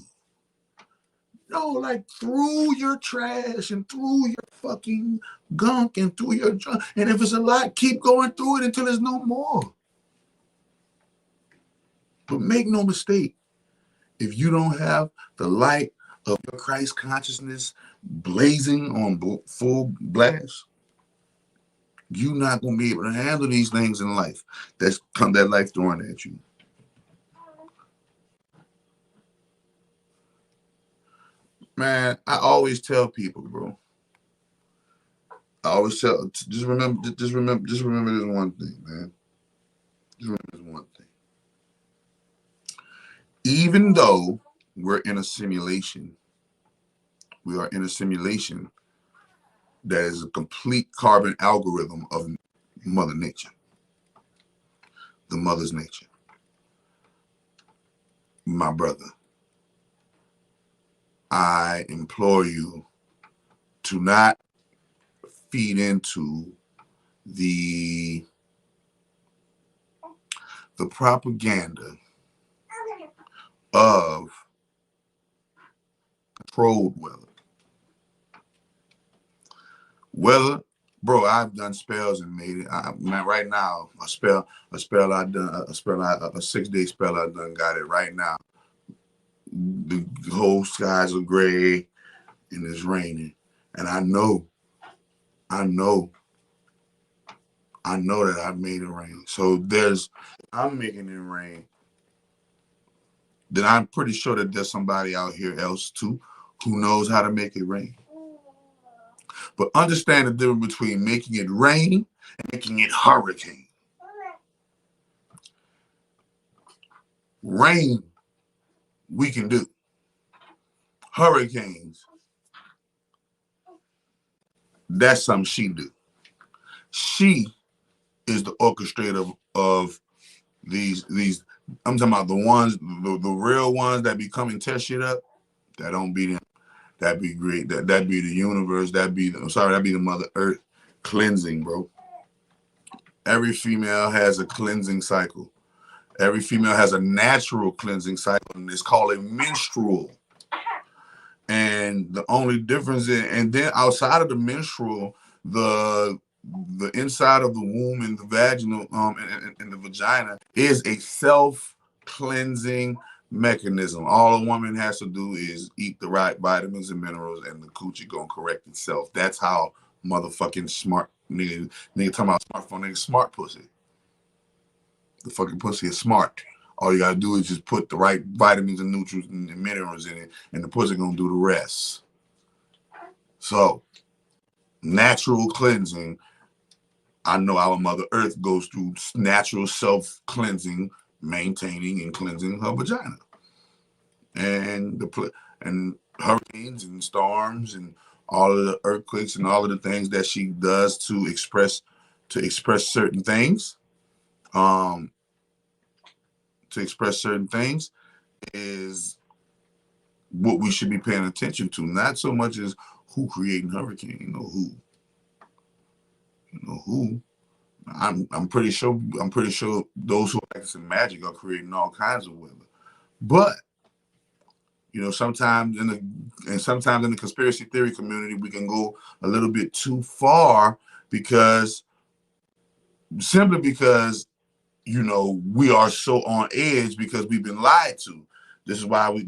No, like through your trash and through your fucking gunk and through your junk. And if it's a lot, keep going through it until there's no more. But make no mistake, if you don't have the light of your Christ consciousness blazing on full blast, you're not going to be able to handle these things in life that life throwing at you. Man, I always tell people, bro. Just remember this one thing, man. Just remember this one thing. Even though we're in a simulation, we are in a simulation that is a complete carbon algorithm of Mother Nature, the Mother's nature. My brother, I implore you to not feed into the propaganda of controlled weather. Bro, I've done spells and made it. Right now, a 6-day spell I done got it right now. The whole skies are gray and it's raining. And I know that I've made it rain. So I'm making it rain. Then I'm pretty sure that there's somebody out here else too who knows how to make it rain. But understand the difference between making it rain and making it hurricane. Rain, we can do. Hurricanes, that's something she do. She is the orchestrator of these. I'm talking about the ones, the real ones that be coming test shit up. That don't be them. That'd be great. That'd be the universe. That'd be the Mother Earth cleansing, bro. Every female has a cleansing cycle. Every female has a natural cleansing cycle, and it's called a menstrual. And the only difference and then outside of the menstrual, the the inside of the womb and the vaginal and the vagina is a self-cleansing mechanism. All a woman has to do is eat the right vitamins and minerals, and the coochie gonna correct itself. That's how motherfucking smart nigga talking about smartphone, nigga smart pussy. The fucking pussy is smart. All you gotta do is just put the right vitamins and nutrients and minerals in it, and the pussy gonna do the rest. So, natural cleansing. I know our Mother Earth goes through natural self-cleansing, maintaining and cleansing her vagina, and and hurricanes and storms and all of the earthquakes and all of the things that she does to express certain things. To express certain things is what we should be paying attention to, not so much as who creating hurricane, who. I'm pretty sure those who practice in magic are creating all kinds of weather. But sometimes in the conspiracy theory community, we can go a little bit too far simply because we are so on edge because we've been lied to. This is why we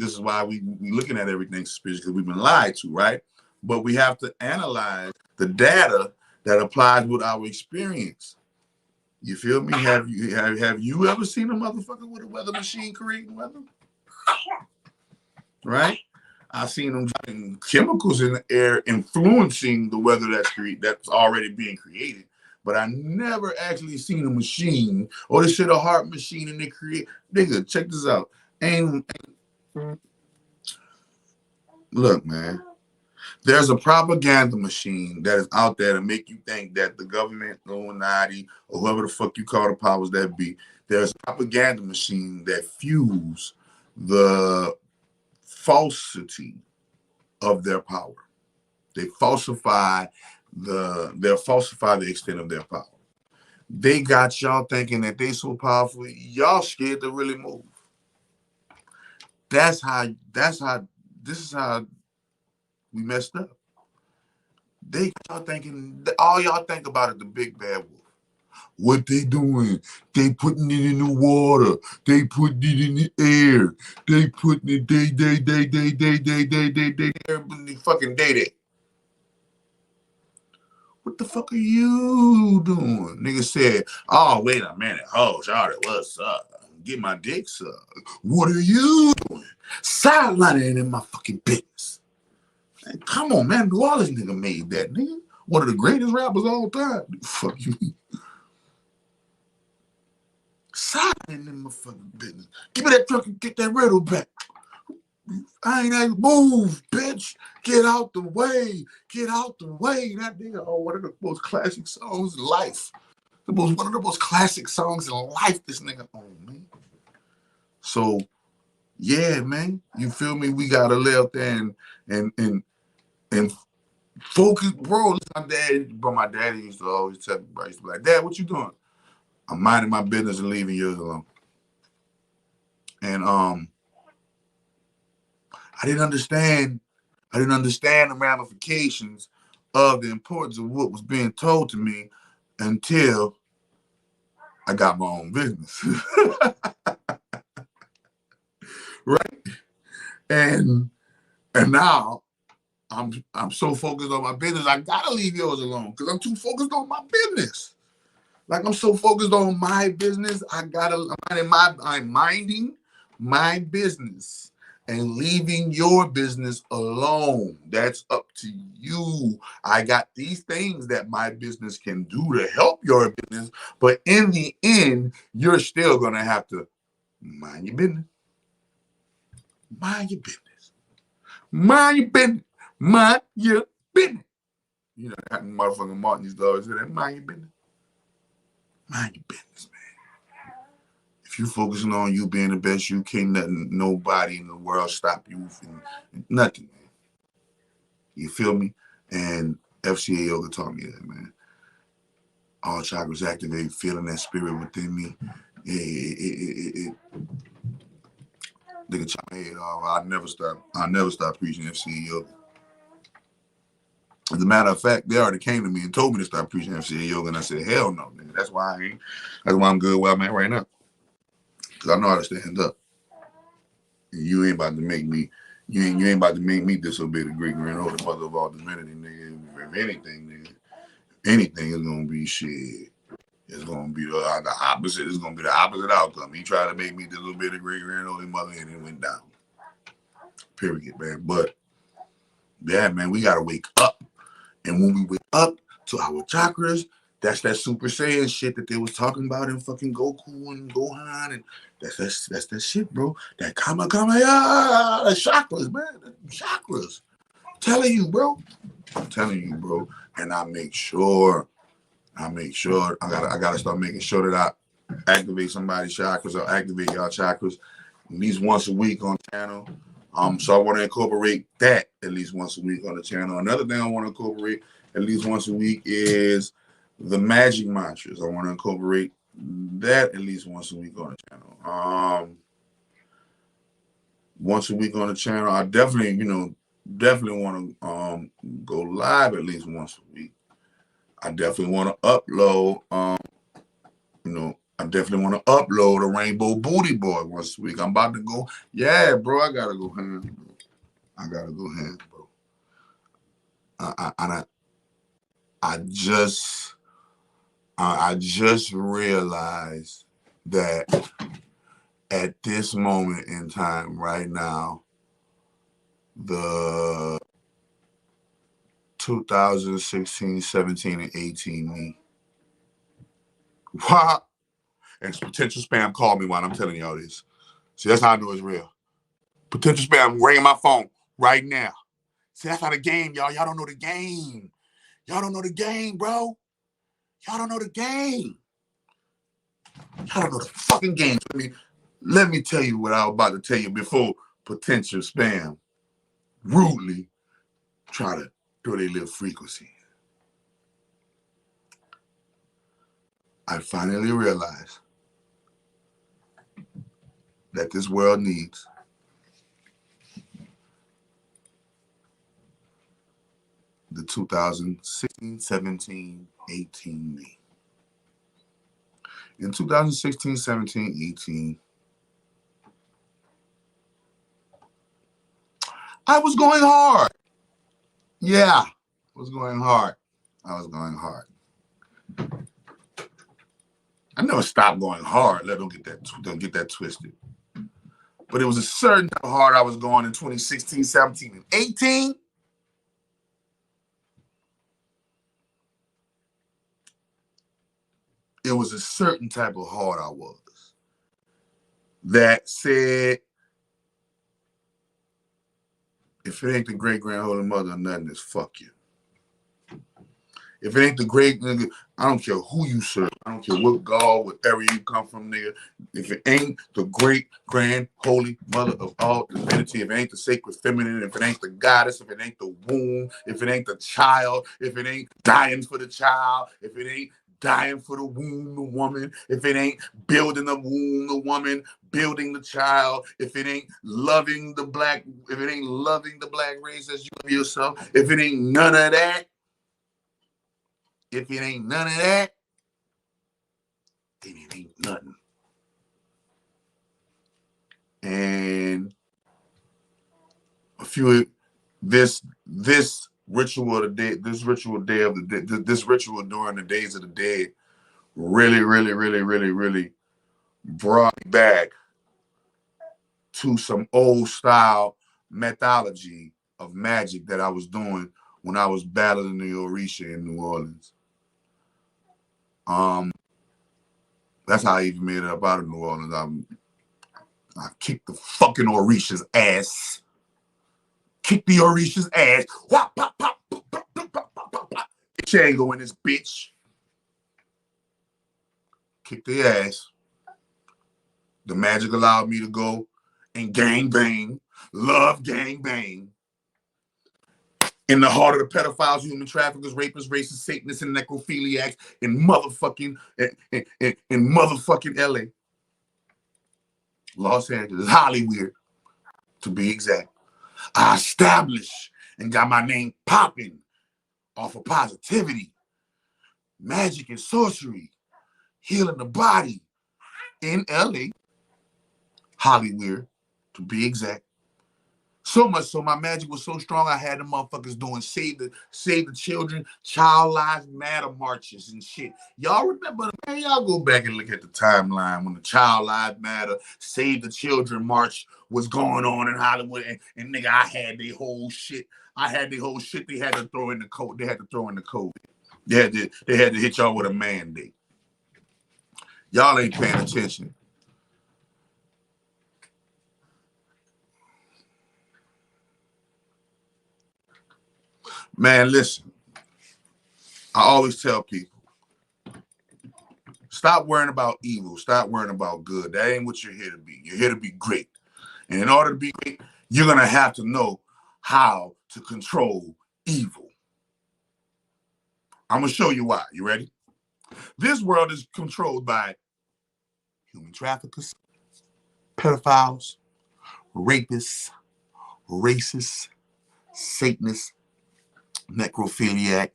looking at everything suspicious, because we've been lied to, right? But we have to analyze the data that applies with our experience. You feel me? Have you ever seen a motherfucker with a weather machine creating weather? Right? I've seen them dropping chemicals in the air influencing the weather that's already being created. But I never actually seen a machine or they said a heart machine and they create. Nigga, check this out. Look, man. There's a propaganda machine that is out there to make you think that the government, Illuminati, or whoever the fuck you call the powers that be, there's a propaganda machine that fuels the falsity of their power. They falsify the extent of their power. They got y'all thinking that they so powerful, y'all scared to really move. This is how we messed up. They y'all thinking, all y'all think about is the big bad wolf. What they doing? They putting it in the water. They putting it in the air. They putting it, they fucking day. What the fuck are you doing? Nigga said, oh, wait a minute. Oh, Charlie, what's up? Get my dick sucked. What are you doing? Sidelining in my fucking business. Man, come on, man. New Orleans nigga made that, nigga. One of the greatest rappers of all time. Fuck you. Sidelining in my fucking business. Give me that truck and get that riddle back. I ain't like, move, bitch. Get out the way. Get out the way. That nigga, one of the most classic songs in life. One of the most classic songs in life this nigga man. So, yeah, man. You feel me? We gotta lay out there and focus, bro. My daddy used to always tell me, bro, he used to be like, Dad, what you doing? I'm minding my business and leaving yours alone. And I didn't understand the ramifications of the importance of what was being told to me until I got my own business. Right? And now I'm so focused on my business, I gotta leave yours alone because I'm too focused on my business. Like I'm so focused on my business, I'm minding my business and leaving your business alone. That's up to you. I got these things that my business can do to help your business, but in the end, you're still gonna have to mind your business. Mind your business. Mind your business. Mind your business. You know, that motherfucking Martin used to always say that. Mind your business. Mind your business, man. If you're focusing on you being the best, you can't let nobody in the world stop you from nothing, man. You feel me? And FCA Yoga taught me that, man. All chakras activate, feeling that spirit within me. They can chop my head off. I'll never stop preaching FCA Yoga. As a matter of fact, they already came to me and told me to start preaching FCA Yoga, and I said, hell no, nigga. That's why I ain't. That's why I'm good where I'm at right now. Because I know how to stand up. And you ain't about to make me, you ain't about to make me disobey the great grand older mother of all divinity, nigga. If anything, nigga, anything is gonna be shit. It's gonna be the opposite. It's gonna be the opposite outcome. He tried to make me disobey the great grand older mother, and it went down. Period, man. But yeah, man, we gotta wake up. And when we wake up to our chakras, that's that Super Saiyan shit that they was talking about in fucking Goku and Gohan, and that's that shit, bro. That kama yeah, the chakras, man, the chakras. I'm telling you, bro. I'm telling you, bro. And I make sure I gotta start making sure that I activate somebody's chakras or activate y'all chakras at least once a week on the channel. So I want to incorporate that at least once a week on the channel. Another thing I want to incorporate at least once a week is the Magick mantras. I want to incorporate that at least once a week on the channel. Once a week on the channel. I definitely want to go live at least once a week. I definitely want to upload. I definitely want to upload a Rainbow Booty Boy once a week. I'm about to go. Yeah, bro, I gotta go ham. I gotta go ham, bro. I just realized that at this moment in time, right now, the 2016, 17, and 18 me. What? And potential spam called me while I'm telling y'all this. See, that's how I know it's real. Potential spam ringing my phone right now. See, that's how the game, y'all. Y'all don't know the game. Y'all don't know the game, bro. Y'all don't know the game. Y'all don't know the fucking game. Let me tell you what I was about to tell you before potential spam rudely try to throw their little frequency. I finally realized that this world needs the 2016, 17, 18 me. In 2016, 17, 18, I was going hard. Yeah, I was going hard. I never stopped going hard. Don't get that twisted. But it was a certain type of hard I was going in 2016, 17, and 18. It was a certain type of hard I was that said, if it ain't the great grand holy mother or nothing, it's fuck you. If it ain't the great nigga, I don't care who you serve. I don't care what God, wherever you come from, nigga. If it ain't the great grand holy mother of all divinity, if it ain't the sacred feminine, if it ain't the goddess, if it ain't the womb, if it ain't the child, if it ain't dying for the child, if it ain't dying for the womb, the woman, if it ain't building the womb, the woman, building the child, if it ain't loving the black race as you love yourself, if it ain't none of that, then it ain't nothing. And a few this ritual of the day, this ritual during the days of the dead really brought me back to some old style methodology of magic that I was doing when I was battling the Orisha in New Orleans. That's how I even made it up out of New Orleans. I kicked the fucking Orisha's ass. Kick the Orisha's ass. Whop, pop, pop, pop, pop, pop, pop, pop, pop. Chango in this bitch. Kick their ass. The magic allowed me to go and gang bang, love gang bang. In the heart of the pedophiles, human traffickers, rapists, racists, Satanists, and necrophiliacs in motherfucking LA. Los Angeles, Hollywood, to be exact. I established and got my name popping off of positivity, magic and sorcery, healing the body in LA, Hollywood, to be exact. So much so my magic was so strong I had the motherfuckers doing save the children, child lives matter marches and shit. Y'all remember, man, y'all go back and look at the timeline when the child lives matter, save the children march was going on in Hollywood, and nigga, I had their whole shit. They had to throw in the code. They had to throw in the COVID. They had to hit y'all with a mandate. Y'all ain't paying attention. Man, listen, I always tell people, stop worrying about evil. Stop worrying about good. That ain't what you're here to be. You're here to be great. And in order to be great, you're going to have to know how to control evil. I'm going to show you why. You ready? This world is controlled by human traffickers, pedophiles, rapists, racists, Satanists, necrophiliac,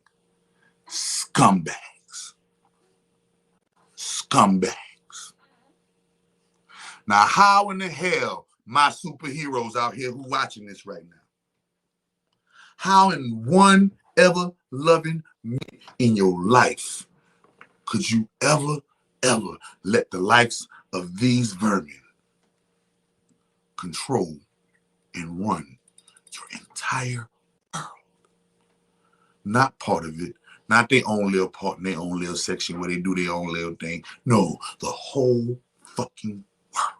scumbags. Scumbags. Now, how in the hell my superheroes out here who watching this right now, how in one ever loving minute in your life could you ever let the likes of these vermin control and run your entire world? Not part of it, not their own little part in their own little section where they do their own little thing. No, the whole fucking world.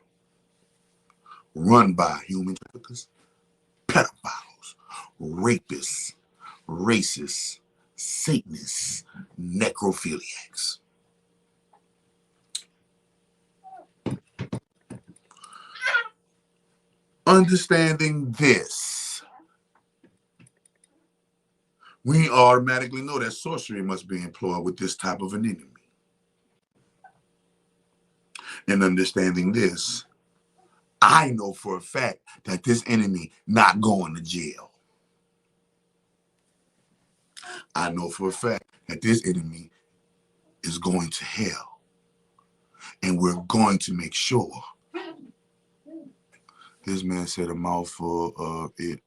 Run by human traffickers, pedophiles, rapists, racists, Satanists, necrophiliacs. Understanding this, we automatically know that sorcery must be employed with this type of an enemy. And understanding this, I know for a fact that this enemy not going to jail. I know for a fact that this enemy is going to hell. And we're going to make sure. This man said a mouthful of it.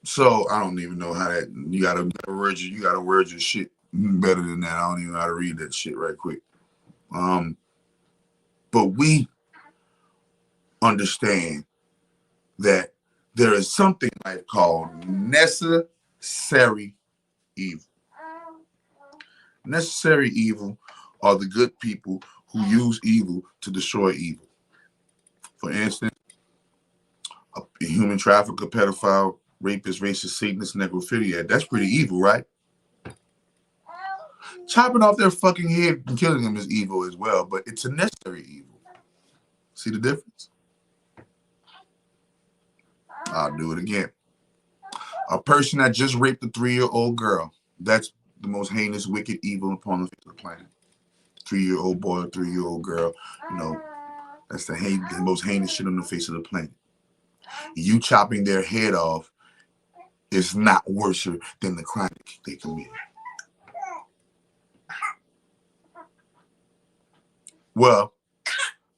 So I don't even know how that, you gotta word your shit better than that. I don't even know how to read that shit right quick. But we understand that there is something like called necessary evil. Necessary evil are the good people who use evil to destroy evil. For instance, a human trafficker, pedophile, rapist, racist, Satanist, necrophiliac. That's pretty evil, right? Chopping off their fucking head and killing them is evil as well, but it's a necessary evil. See the difference? I'll do it again. A person that just raped a 3-year-old girl, that's the most heinous, wicked evil upon the face of the planet. 3-year-old boy, 3-year-old girl, that's the most heinous shit on the face of the planet. You chopping their head off is not worse than the crime they committed. Well,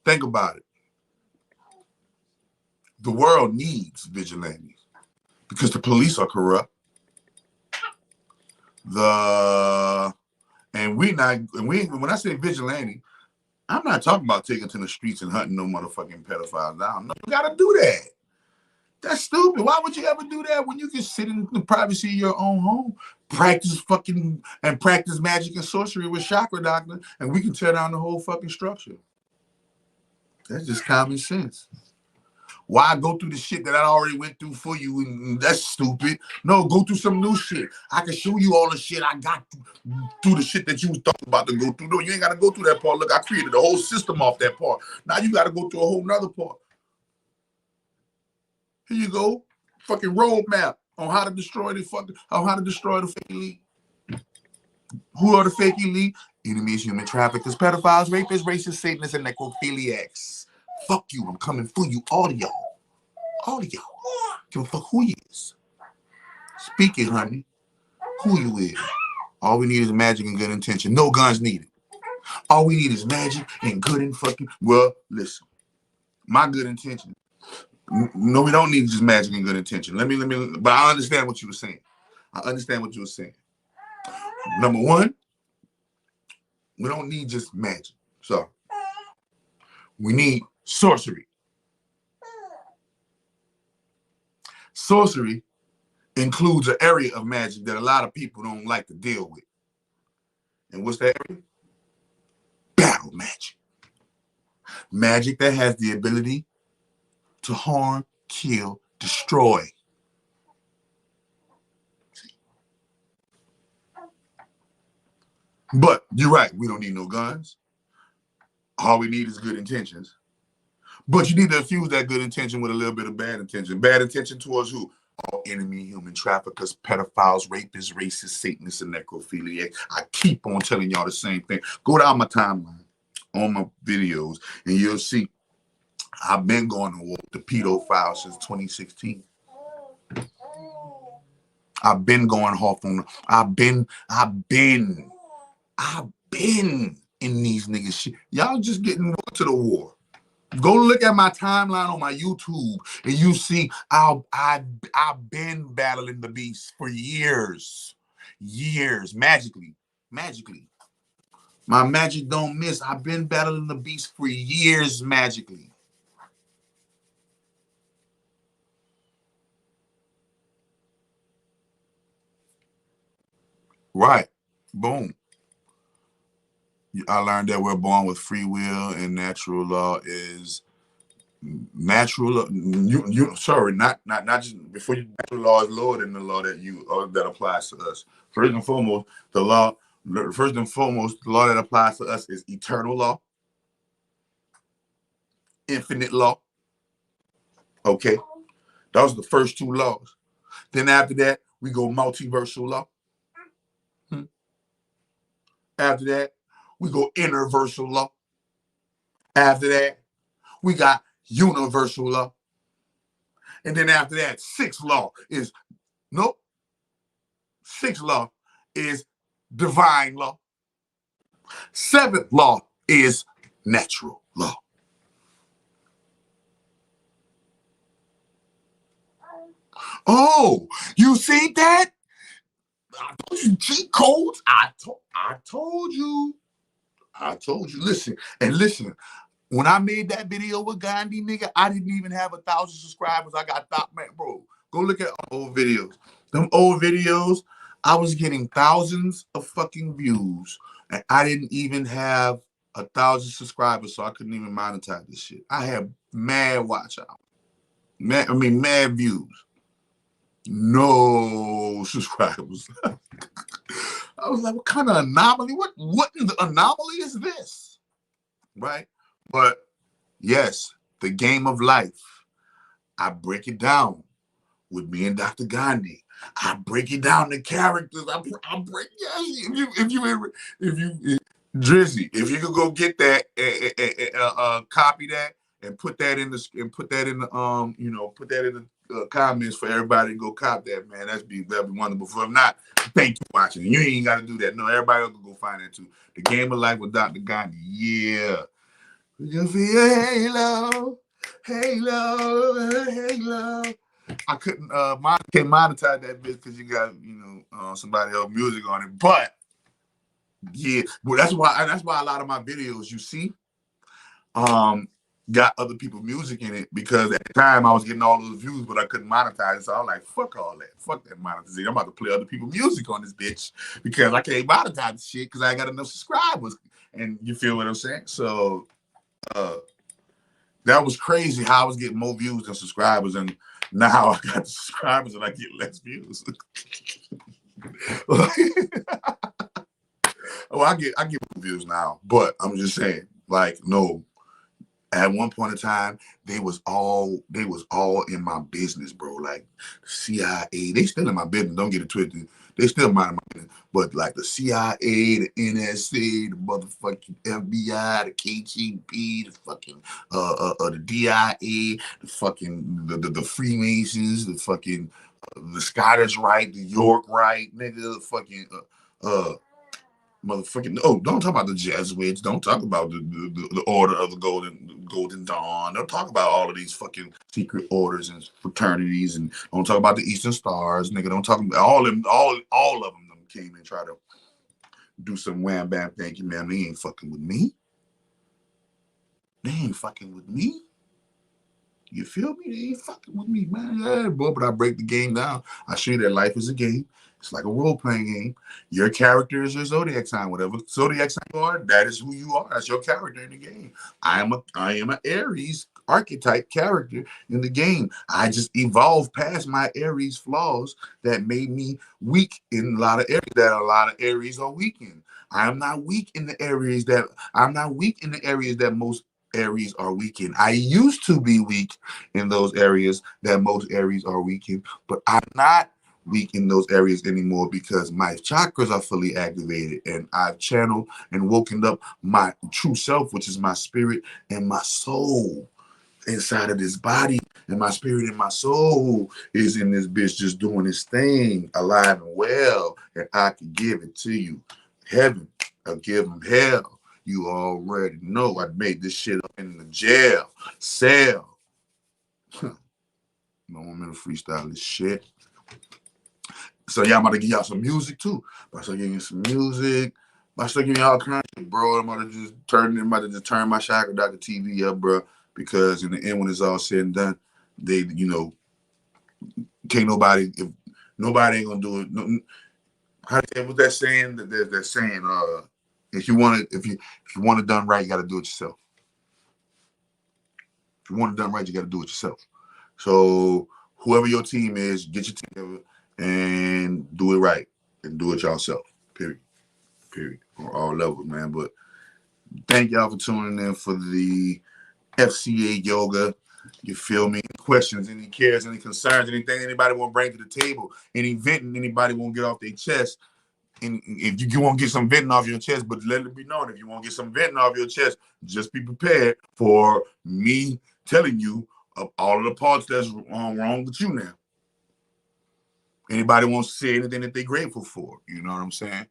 think about it. The world needs vigilantes because the police are corrupt. When I say vigilante, I'm not talking about taking to the streets and hunting no motherfucking pedophiles down. No, you gotta do that. That's stupid. Why would you ever do that when you can sit in the privacy of your own home, practice magic and sorcery with Chakra Doctor, and we can tear down the whole fucking structure? That's just common sense. Why go through the shit that I already went through for you? And that's stupid. No, go through some new shit. I can show you all the shit I got through the shit that you was talking about to go through. No, you ain't got to go through that part. Look, I created a whole system off that part. Now you got to go through a whole nother part. Here you go. Fucking roadmap on how to destroy the fake elite. Who are the fake elite? enemies, human traffickers, pedophiles, rapists, racists, Satanists, and necrophiliacs. Fuck you. I'm coming for you. All of y'all. All of y'all. Give a fuck who you is. Speak it, honey. Who you is. All we need is magic and good intention. No guns needed. All we need is magic and good and fucking. Well, listen. My good intention. No, we don't need just magic and good intention. Let me. But I understand what you were saying. I understand what you were saying. Number one, we don't need just magic. So we need sorcery. Sorcery includes an area of magic that a lot of people don't like to deal with. And what's that area? Battle magic. Magic that has the ability to harm, kill, destroy. But you're right, we don't need no guns. All we need is good intentions. But you need to infuse that good intention with a little bit of bad intention. Bad intention towards who? All enemy, human traffickers, pedophiles, rapists, racists, Satanists, and necrophiliacs. I keep on telling y'all the same thing. Go down my timeline on my videos and you'll see I've been going to war with the pedophile since 2016. I've been going off on. I've been in these niggas shit. Y'all just getting to the war. Go look at my timeline on my YouTube and you see I've been battling the beast for years. Magically. My magic don't miss. I've been battling the beast for years magically. Right. Boom. I learned that we're born with free will and natural law is natural. Not just before you. Natural law is lower than the law that applies to us. First and foremost, the law that applies to us is eternal law, infinite law. Okay, those are the first two laws. Then after that, we go multiversal law. After that, we go universal law. After that, we got universal law. And then after that, sixth law is divine law. Seventh law is natural law. Oh, you see that? I told you cheat codes. I told you. Listen. When I made that video with Gandhi, nigga, I didn't even have 1,000 subscribers. I got thought, man, bro. Go look at old videos. Them old videos, I was getting thousands of fucking views, and I didn't even have 1,000 subscribers, so I couldn't even monetize this shit. I had mad watch out, mad views, no subscribers. I was like, what kind of anomaly? What anomaly is this? Right? But yes, the game of life, I break it down with me and Dr. Gandhi. I break it down the characters. I break Drizzy, if you could go get that, copy that and put that in the comments for everybody to go cop that, man. That'd be wonderful. For if not, thank you for watching. You ain't got to do that. No, everybody else can go find that too. The Game of Life with Dr. Gandhi. Yeah. You feel halo. I couldn't can't monetize that bitch because you got somebody else music on it. But yeah, well, that's why a lot of my videos you see got other people's music in it, because at the time I was getting all those views, but I couldn't monetize it. So I was like, fuck all that. Fuck that monetization. I'm about to play other people's music on this bitch because I can't monetize this shit because I ain't got enough subscribers. And you feel what I'm saying? So that was crazy how I was getting more views than subscribers, and now I got subscribers and I get less views. Oh, I get views now, but I'm just saying, like, no. At one point in time, they was all in my business, bro. Like CIA, they still in my business. Don't get it twisted. They still mind my business. But like the CIA, the NSA, the motherfucking FBI, the KGB, the fucking the DIA, the fucking the Freemasons, the fucking the Scottish Rite, the York Rite, nigga, the fucking motherfucking, oh, don't talk about the Jesuits. Don't talk about the Order of the Golden Dawn. Don't talk about all of these fucking secret orders and fraternities, and don't talk about the Eastern Stars, nigga. Don't talk about all of them came and tried to do some wham bam thank you, man. They ain't fucking with me. They ain't fucking with me. You feel me? They ain't fucking with me, man. Yeah, boy, but I break the game down. I show you that life is a game. It's like a role-playing game. Your character is your zodiac sign. Whatever zodiac sign you are, that is who you are. That's your character in the game. I am an Aries archetype character in the game. I just evolved past my Aries flaws that made me weak in a lot of areas that a lot of Aries are weak in. I'm not weak in the areas that most Aries are weak in. I used to be weak in those areas that most Aries are weak in, but I'm not weak in those areas anymore because my chakras are fully activated and I've channeled and woken up my true self, which is my spirit and my soul inside of this body. And my spirit and my soul is in this bitch just doing this thing alive and well, and I can give it to you. Heaven, I'll give them hell. You already know I made this shit up in the jail cell. No one minute freestyle this shit. So y'all about to give y'all some music too. I'm about to start giving you some music. I'm about to start giving y'all kind of shit, bro. I'm about to just turn my Chakra Doctor TV up, bro. Because in the end, when it's all said and done, they, can't nobody, if nobody ain't gonna do it. No, how do you say what that saying? They're saying, if you want it done right, you got to do it yourself. If you want it done right, you got to do it yourself. So whoever your team is, get your team together and do it right and do it yourself. Period. On all levels, man. But thank y'all for tuning in for the FCA Yoga. You feel me? Any questions, any cares, any concerns, anything anybody want to bring to the table, any venting anybody want to get off their chest. And if you want to get some venting off your chest, but let it be known, if you want to get some venting off your chest, just be prepared for me telling you of all of the parts that's wrong with you now. Anybody wants to say anything that they're grateful for, you know what I'm saying?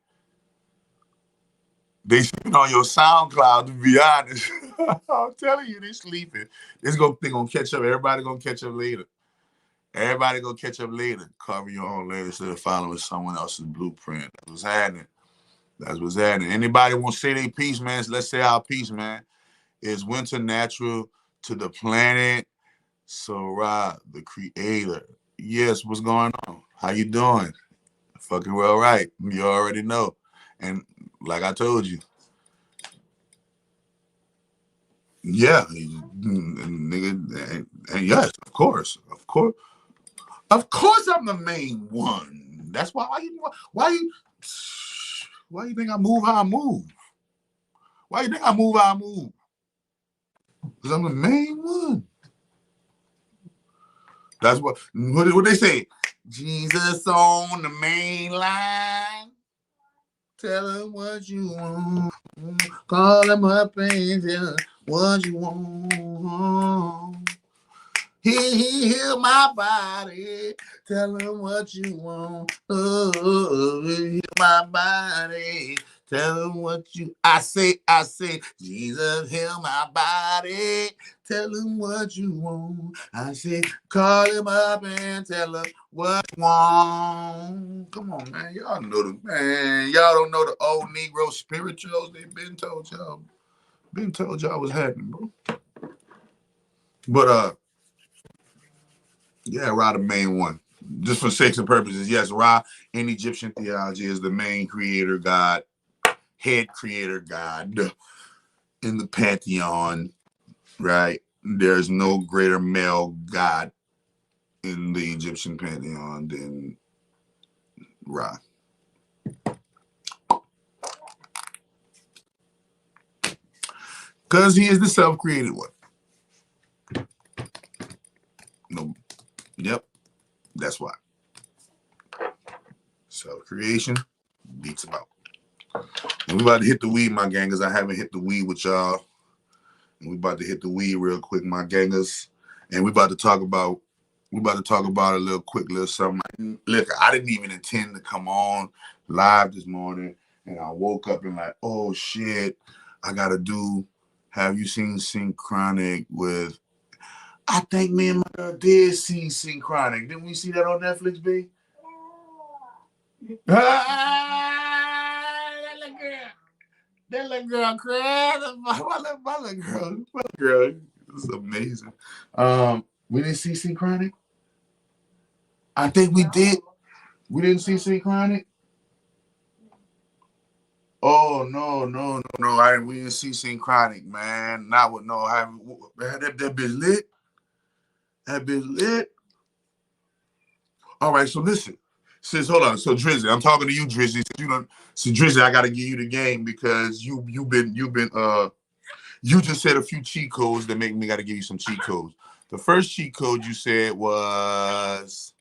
They sleeping on your SoundCloud, to be honest. I'm telling you, they sleeping. They're gonna catch up. Everybody gonna catch up later. Everybody gonna catch up later. Cover your own later instead of following someone else's blueprint. That's what's happening. That's what's happening. Anybody want to say their piece, man? Let's say our piece, man. Is winter natural to the planet? So, Ra, the creator. Yes, what's going on? How you doing? Fucking well, right. You already know. And like I told you, yeah, nigga, and yes, of course, I'm the main one. That's why you think I move how I move? Why you think I move how I move? Because I'm the main one. That's what they say. Jesus on the main line. Tell him what you want. Call him up and tell him what you want. He heal my body. Tell him what you want. Oh, heal my body. Tell him what you. I say, Jesus, heal my body. Tell him what you want. I say, call him up and tell him what you want. Come on, man. Y'all know Y'all don't know the old Negro spirituals. They've been told y'all. What's happening, bro. But yeah, Ra the main one. Just for sakes and purposes, yes, Ra in Egyptian theology is the main creator god, head creator god in the pantheon, right? There's no greater male god in the Egyptian pantheon than Ra. Because he is the self-created one. No, yep, that's why. Self-creation, Beats about. And we about to hit the weed, my gangers. I haven't hit the weed with y'all. And we about to hit the weed real quick, my gangers. And we about to talk about a little quick little something. Look, I didn't even intend to come on live this morning. And I woke up and like, oh shit, I gotta do. Have you seen Synchronic with? I think me and my girl did see Synchronic. Didn't we see that on Netflix, B? That little girl cried. My little girl. This is amazing. We didn't see Synchronic. I think we did. We didn't see Synchronic. Oh no! We didn't see Synchronic, man. Not with no. That bitch lit. That bitch lit. All right, so listen. Sis, hold on. So Drizzy, I'm talking to you, Drizzy. So Drizzy, I gotta give you the game because you've been you just said a few cheat codes that make me gotta give you some cheat codes. The first cheat code you said was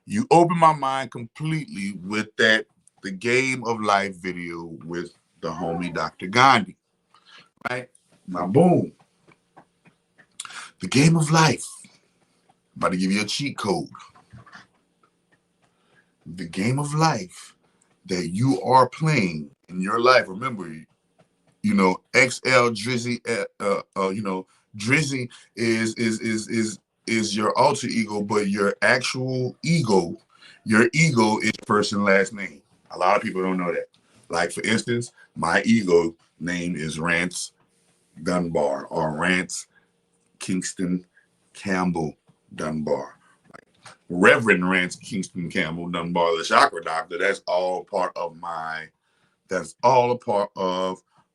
you opened my mind completely with the Game of Life video with the homie Dr. Gandhi. Right? Now boom. The Game of Life. I'm about to give you a cheat code. The game of life that you are playing in your life. Remember, XL Drizzy. Drizzy is your alter ego, but your actual ego, your ego is first and last name. A lot of people don't know that. Like for instance, my ego name is Rance Dunbar or Rance Kingston Campbell Dunbar. Reverend Rance Kingston Campbell Dunbar, the chakra doctor. That's all a part of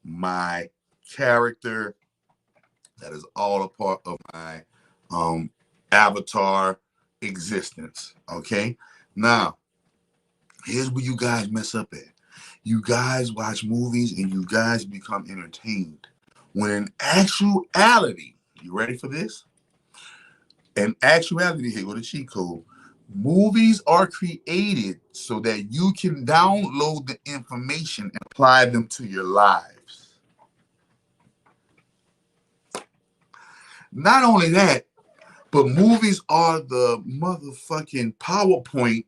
my character. That is all a part of my avatar existence. Okay. Now, here's where you guys mess up at. You guys watch movies and you guys become entertained. When in actuality, you ready for this? In actuality, here go the cheat code. Movies are created so that you can download the information and apply them to your lives. Not only that, but movies are the motherfucking PowerPoint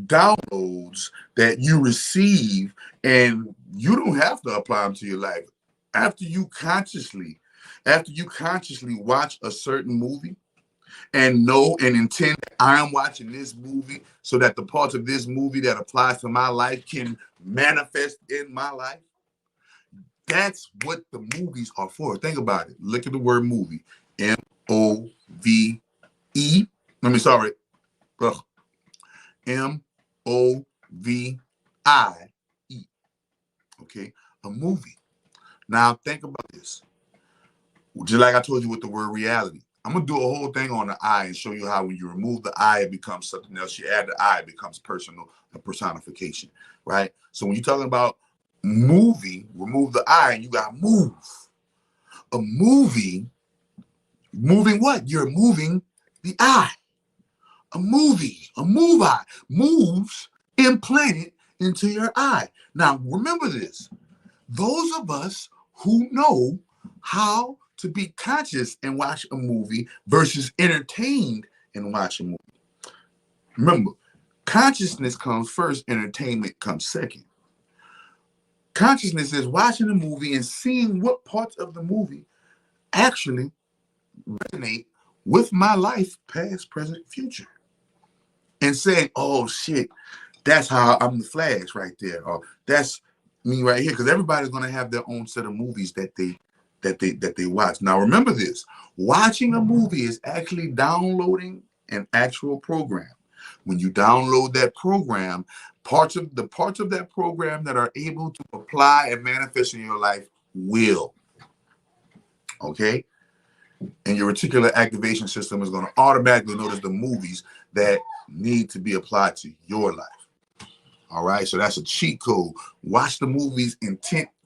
downloads that you receive, and you don't have to apply them to your life. After you consciously watch a certain movie, and know and intend that I'm watching this movie so that the parts of this movie that applies to my life can manifest in my life. That's what the movies are for. Think about it. Look at the word movie. M-O-V-E. M-O-V-I-E. Okay? A movie. Now think about this. Just like I told you with the word reality. I'm going to do a whole thing on the eye and show you how when you remove the eye, it becomes something else. You add the eye, it becomes personal, a personification, right? So when you're talking about movie, remove the eye and you got move. A movie, moving what? You're moving the eye. A movie, moves implanted into your eye. Now, remember this. Those of us who know how to be conscious and watch a movie versus entertained and watch a movie. Remember, consciousness comes first, entertainment comes second. Consciousness is watching a movie and seeing what parts of the movie actually resonate with my life, past, present, future. And saying, oh shit, that's how I'm the Flash right there. Or that's me right here. Because everybody's going to have their own set of movies that they watch. Now remember this, watching a movie is actually downloading an actual program. When you download that program, parts of that program that are able to apply and manifest in your life will. Okay? And your reticular activation system is going to automatically notice the movies that need to be applied to your life. All right? So that's a cheat code. Watch the movies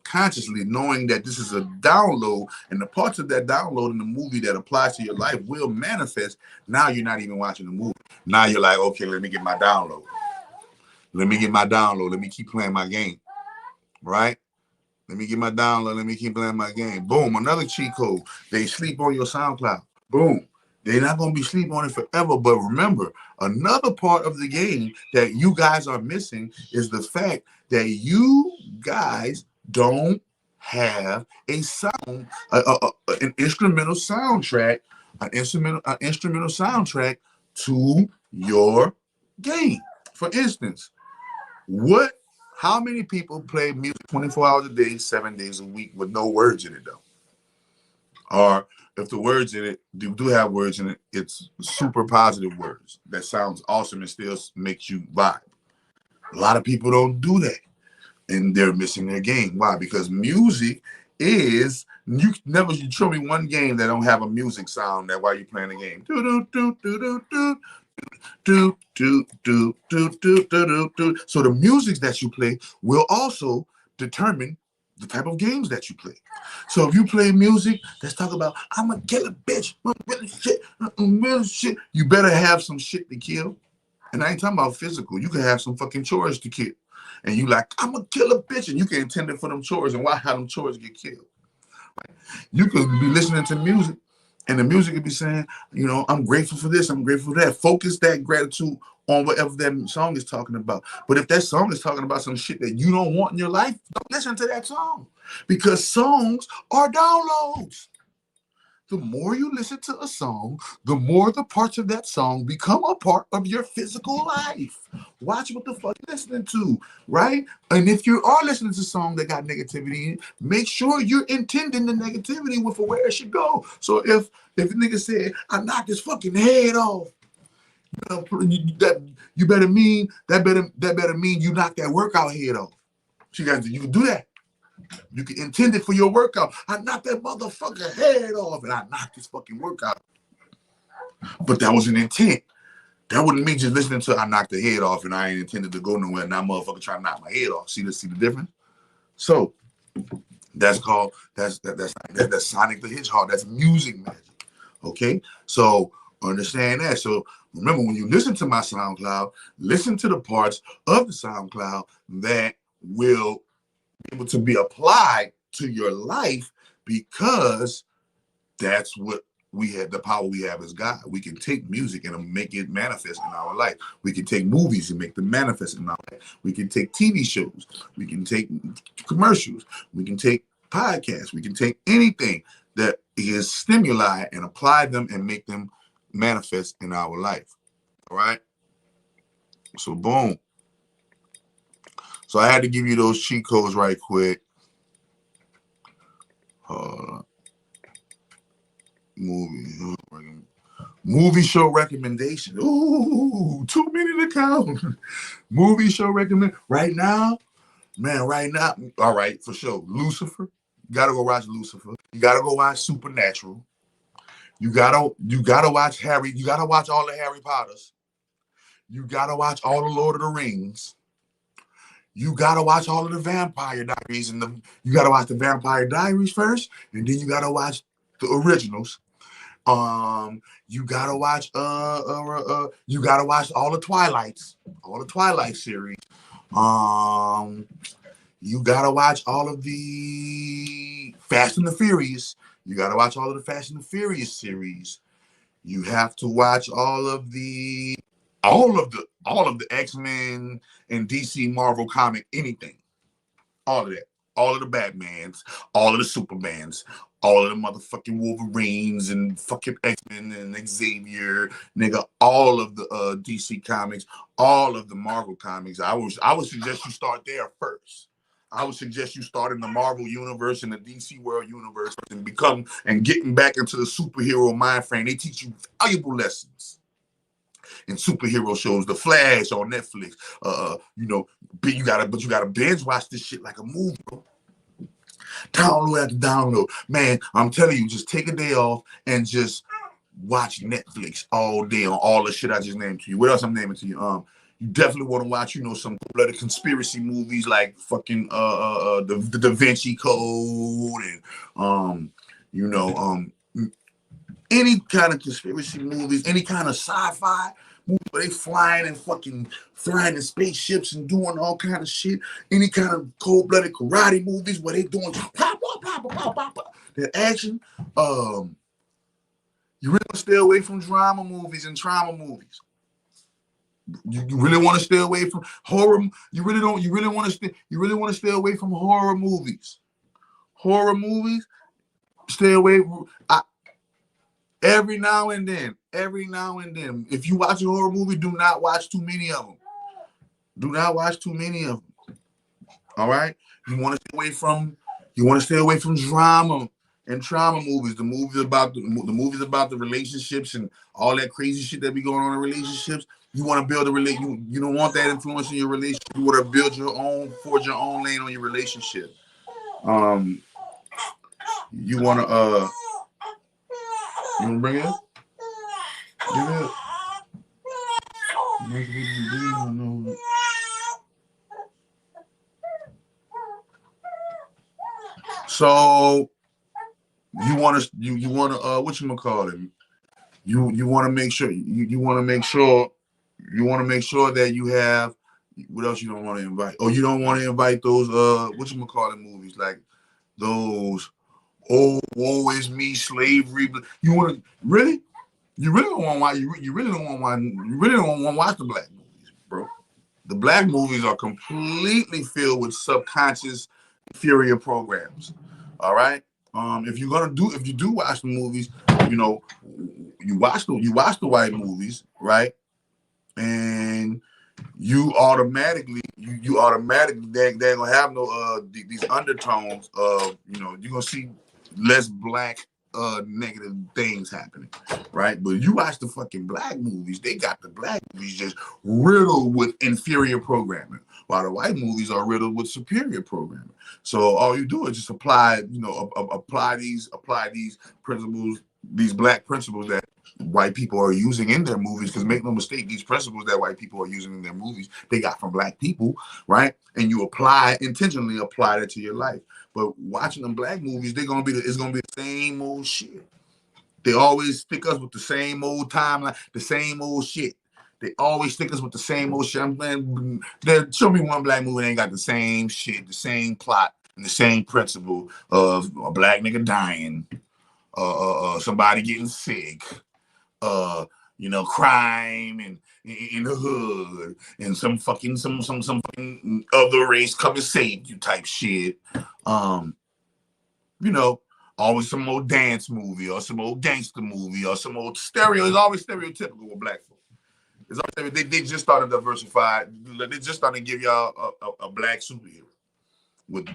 subconsciously, knowing that this is a download, and the parts of that download in the movie that applies to your life will manifest. Now you're not even watching the movie. Now you're like, okay, let me get my download. Let me get my download. Let me keep playing my game. Right? Let me get my download. Let me keep playing my game. Boom. Another cheat code. They sleep on your SoundCloud. Boom. They're not going to be sleep on it forever. But remember, another part of the game that you guys are missing is the fact that you guys don't have a sound, an instrumental soundtrack, an instrumental soundtrack to your game. For instance, how many people play music 24 hours a day, 7 days a week with no words in it though? Or if the words in it do have words in it, it's super positive words that sounds awesome and still makes you vibe. A lot of people don't do that, and they're missing their game. Why? Because music is, you show me one game that don't have a music sound that while you're playing the game. So the music that you play will also determine the type of games that you play. So if you play music that's talking about, I'm a killer bitch, I'm really shit, you better have some shit to kill. And I ain't talking about physical. You can have some fucking chores to kill. And you like, I'm a killer bitch, and you can intend it for them chores and why have them chores get killed. You could be listening to music, and the music could be saying, you know, I'm grateful for this, I'm grateful for that. Focus that gratitude on whatever that song is talking about. But if that song is talking about some shit that you don't want in your life, don't listen to that song. Because songs are downloads. The more you listen to a song, the more the parts of that song become a part of your physical life. Watch what the fuck you're listening to, right? And if you are listening to a song that got negativity in it, make sure you're intending the negativity with where it should go. So if a nigga said, I knocked his fucking head off, that better mean you knock that workout head off. So you can do that. You can intend it for your workout. I knocked that motherfucker head off, and I knocked his fucking workout. But that was an intent. That wouldn't mean just listening to I knocked the head off and I ain't intended to go nowhere. Now motherfucker trying to knock my head off. See the difference? So that's Sonic the Hedgehog. That's music magic. Okay? So understand that. So remember, when you listen to my SoundCloud, listen to the parts of the SoundCloud that will be able to be applied to your life, because that's what we have, the power we have as God. We can take music and make it manifest in our life. We can take movies and make them manifest in our life. We can take TV shows. We can take commercials. We can take podcasts. We can take anything that is stimuli and apply them and make them manifest in our life. All right? So boom. So I had to give you those cheat codes right quick. Movie show recommendation. Ooh, too many to count. Movie show recommend right now, man. Right now, all right, for sure. Lucifer. You gotta go watch Lucifer. You gotta go watch Supernatural. You gotta watch Harry. You gotta watch all the Harry Potters. You gotta watch all the Lord of the Rings. You gotta watch all of the Vampire Diaries, and you gotta watch the Vampire Diaries first, and then you gotta watch the originals. You gotta watch you gotta watch all the Twilight series. You gotta watch all of the Fast and the Furious. You gotta watch all of the Fast and the Furious series. You have to watch all of the X-Men and DC Marvel comic, anything. All of that. All of the Batmans, all of the Supermans, all of the motherfucking Wolverines and fucking X-Men and Xavier, nigga, all of the DC comics, all of the Marvel comics. I would suggest you start there first. I would suggest you start in the Marvel universe and the DC World universe and getting back into the superhero mind frame. They teach you valuable lessons in superhero shows. The Flash on Netflix. You gotta binge watch this shit like a movie, bro. Download after download. Man, I'm telling you, just take a day off and just watch Netflix all day on all the shit I just named to you. What else I'm naming to you? You definitely want to watch, you know, some bloody conspiracy movies like fucking the Da Vinci Code and you know any kind of conspiracy movies, any kind of sci-fi movie where they flying and fucking flying in spaceships and doing all kind of shit. Any kind of cold-blooded karate movies where they doing pop, pop, pop, pop, pop, pop, pop. The action. You really want to stay away from drama movies and trauma movies. You really want to stay away from horror. You really don't. You really want to stay. You really want to stay away from horror movies. Horror movies. Stay away. Every now and then. If you watch a horror movie, do not watch too many of them. Do not watch too many of them. All right. You want to stay away from. You want to stay away from drama and trauma movies. The movies about the relationships and all that crazy shit that be going on in relationships. You want to build a relationship. You don't want that influence in your relationship. You want to build your own, forge your own lane on your relationship. You want to you want to bring it up? Give it. So you want to what you gonna call it? You want to make sure you want to make sure that you have. What else you don't want to invite? Oh, you don't want to invite those what you gonna call it movies like those. Oh, woe is me, slavery. You want to really? You really don't want why you really don't want why you really don't want to watch the black movies, bro. The black movies are completely filled with subconscious inferior programs. All right. If you do watch the movies, you know, you watch the white movies, right? And you automatically they're gonna have no these undertones of, you know, you're gonna see less black negative things happening, right? But you watch the fucking black movies, they got the black movies just riddled with inferior programming, while the white movies are riddled with superior programming. So all you do is just apply these principles, these black principles that white people are using in their movies, because make no mistake, these principles that white people are using in their movies, they got from black people, right? And you intentionally apply that to your life. But watching them black movies, it's gonna be the same old shit. They always stick us with the same old timeline, the same old shit. They always stick us with the same old shit. Show me one black movie that ain't got the same shit, the same plot, and the same principle of a black nigga dying, somebody getting sick, crime and in the hood, and some fucking other race come and save you type shit. Always some old dance movie or some old gangster movie or some old stereo. It's always stereotypical with black folk. It's always, they just started to diversify. They just started to give y'all a black superhero with,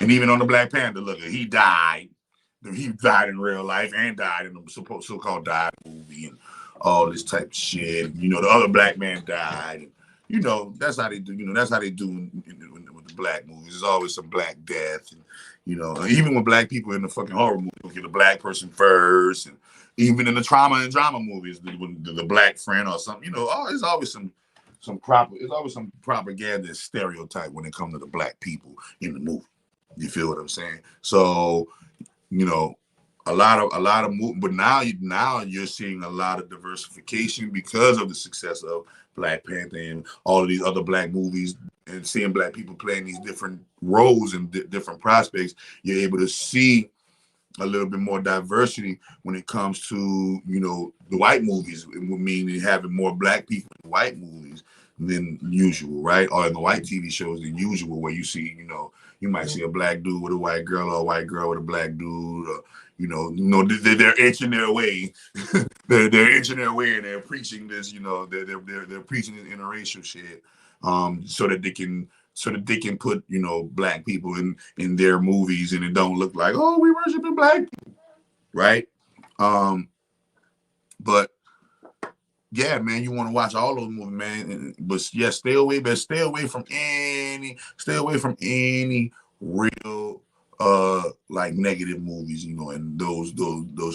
and even on the Black Panther, look, he died. He died in real life and died in the so-called died movie and all this type of shit. The other black man died. That's how they do. That's how they do with the black movies. There's always some black death. And, even with black people in the fucking horror movie, you'll get a black person first. And even in the trauma and drama movies, the black friend or something, there's always some propaganda stereotype when it comes to the black people in the movie. You feel what I'm saying? So, a lot of movement, but now you're seeing a lot of diversification because of the success of Black Panther and all of these other black movies, and seeing black people playing these different roles and different prospects. You're able to see a little bit more diversity when it comes to the white movies. It would mean having more black people in white movies than usual, right? Or in the white TV shows than usual, where you see you might see a black dude with a white girl or a white girl with a black dude. Or, they're inching their way. they're inching their way, and they're preaching this. They're preaching this interracial shit, so that they can put black people in their movies, and it don't look like, oh, we worshiping black people, right? But yeah, man, you want to watch all those movies, man. But yeah, stay away from any real like negative movies, you know, and those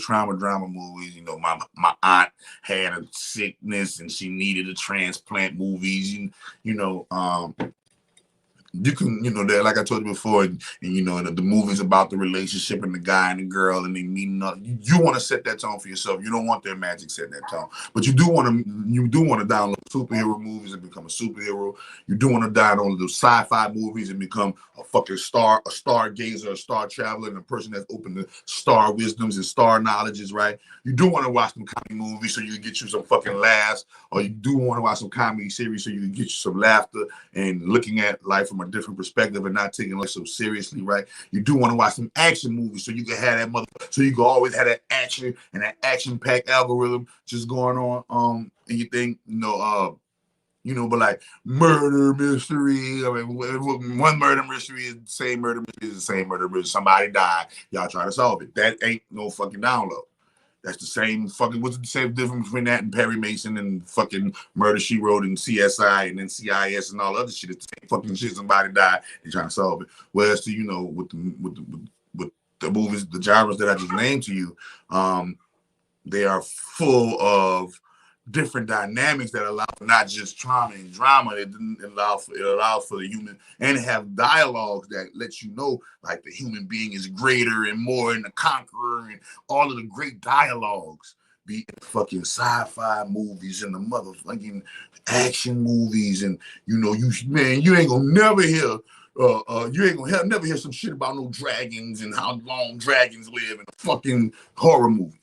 trauma drama movies, you know, my aunt had a sickness and she needed a transplant movies, you know, you can, you know, that like I told you before, and you know, the movies about the relationship and the guy and the girl and they meeting up. You want to set that tone for yourself. You don't want their magic setting that tone, but you do want to download superhero movies and become a superhero. You do want to download the sci-fi movies and become a fucking stargazer, a star traveler, and a person that's open to star wisdoms and star knowledges, right? You do want to watch some comedy movies so you can get you some fucking laughs, or you do want to watch some comedy series so you can get you some laughter and looking at life from a different perspective and not taking life so seriously, right? You do want to watch some action movies so you can have that so you can always have that action and that action-packed algorithm just going on. And you think, you know, but like murder mystery. I mean, one murder mystery is the same murder mystery is the same murder mystery. Somebody died. Y'all try to solve it. That ain't no fucking download. That's the same fucking. What's the same difference between that and Perry Mason and fucking Murder She Wrote and CSI and then CIS and all other shit? It's the same fucking shit. Somebody died. They're trying to solve it. Whereas to, you know, with the movies, the genres that I just named to you, they are full of different dynamics that allow for not just trauma and drama. It allows for the human, and have dialogues that let you know like the human being is greater and more and the conqueror and all of the great dialogues be in fucking sci-fi movies and the motherfucking action movies. And you know, you ain't gonna never hear you ain't gonna never hear some shit about no dragons and how long dragons live in a fucking horror movie.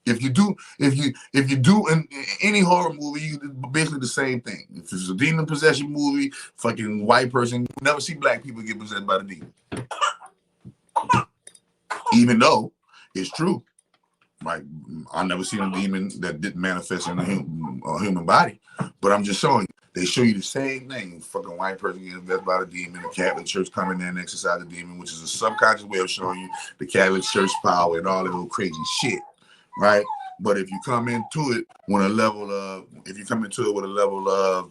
If you do in any horror movie, you basically the same thing. If it's a demon possession movie, fucking white person, you never see black people get possessed by the demon. Even though it's true. Like, I never seen a demon that didn't manifest in a human body. But I'm just showing you. They show you the same thing. Fucking white person getting possessed by the demon, the Catholic Church coming in and exercise the demon, which is a subconscious way of showing you the Catholic Church power and all that little crazy shit. Right, but if you come into it with a level of,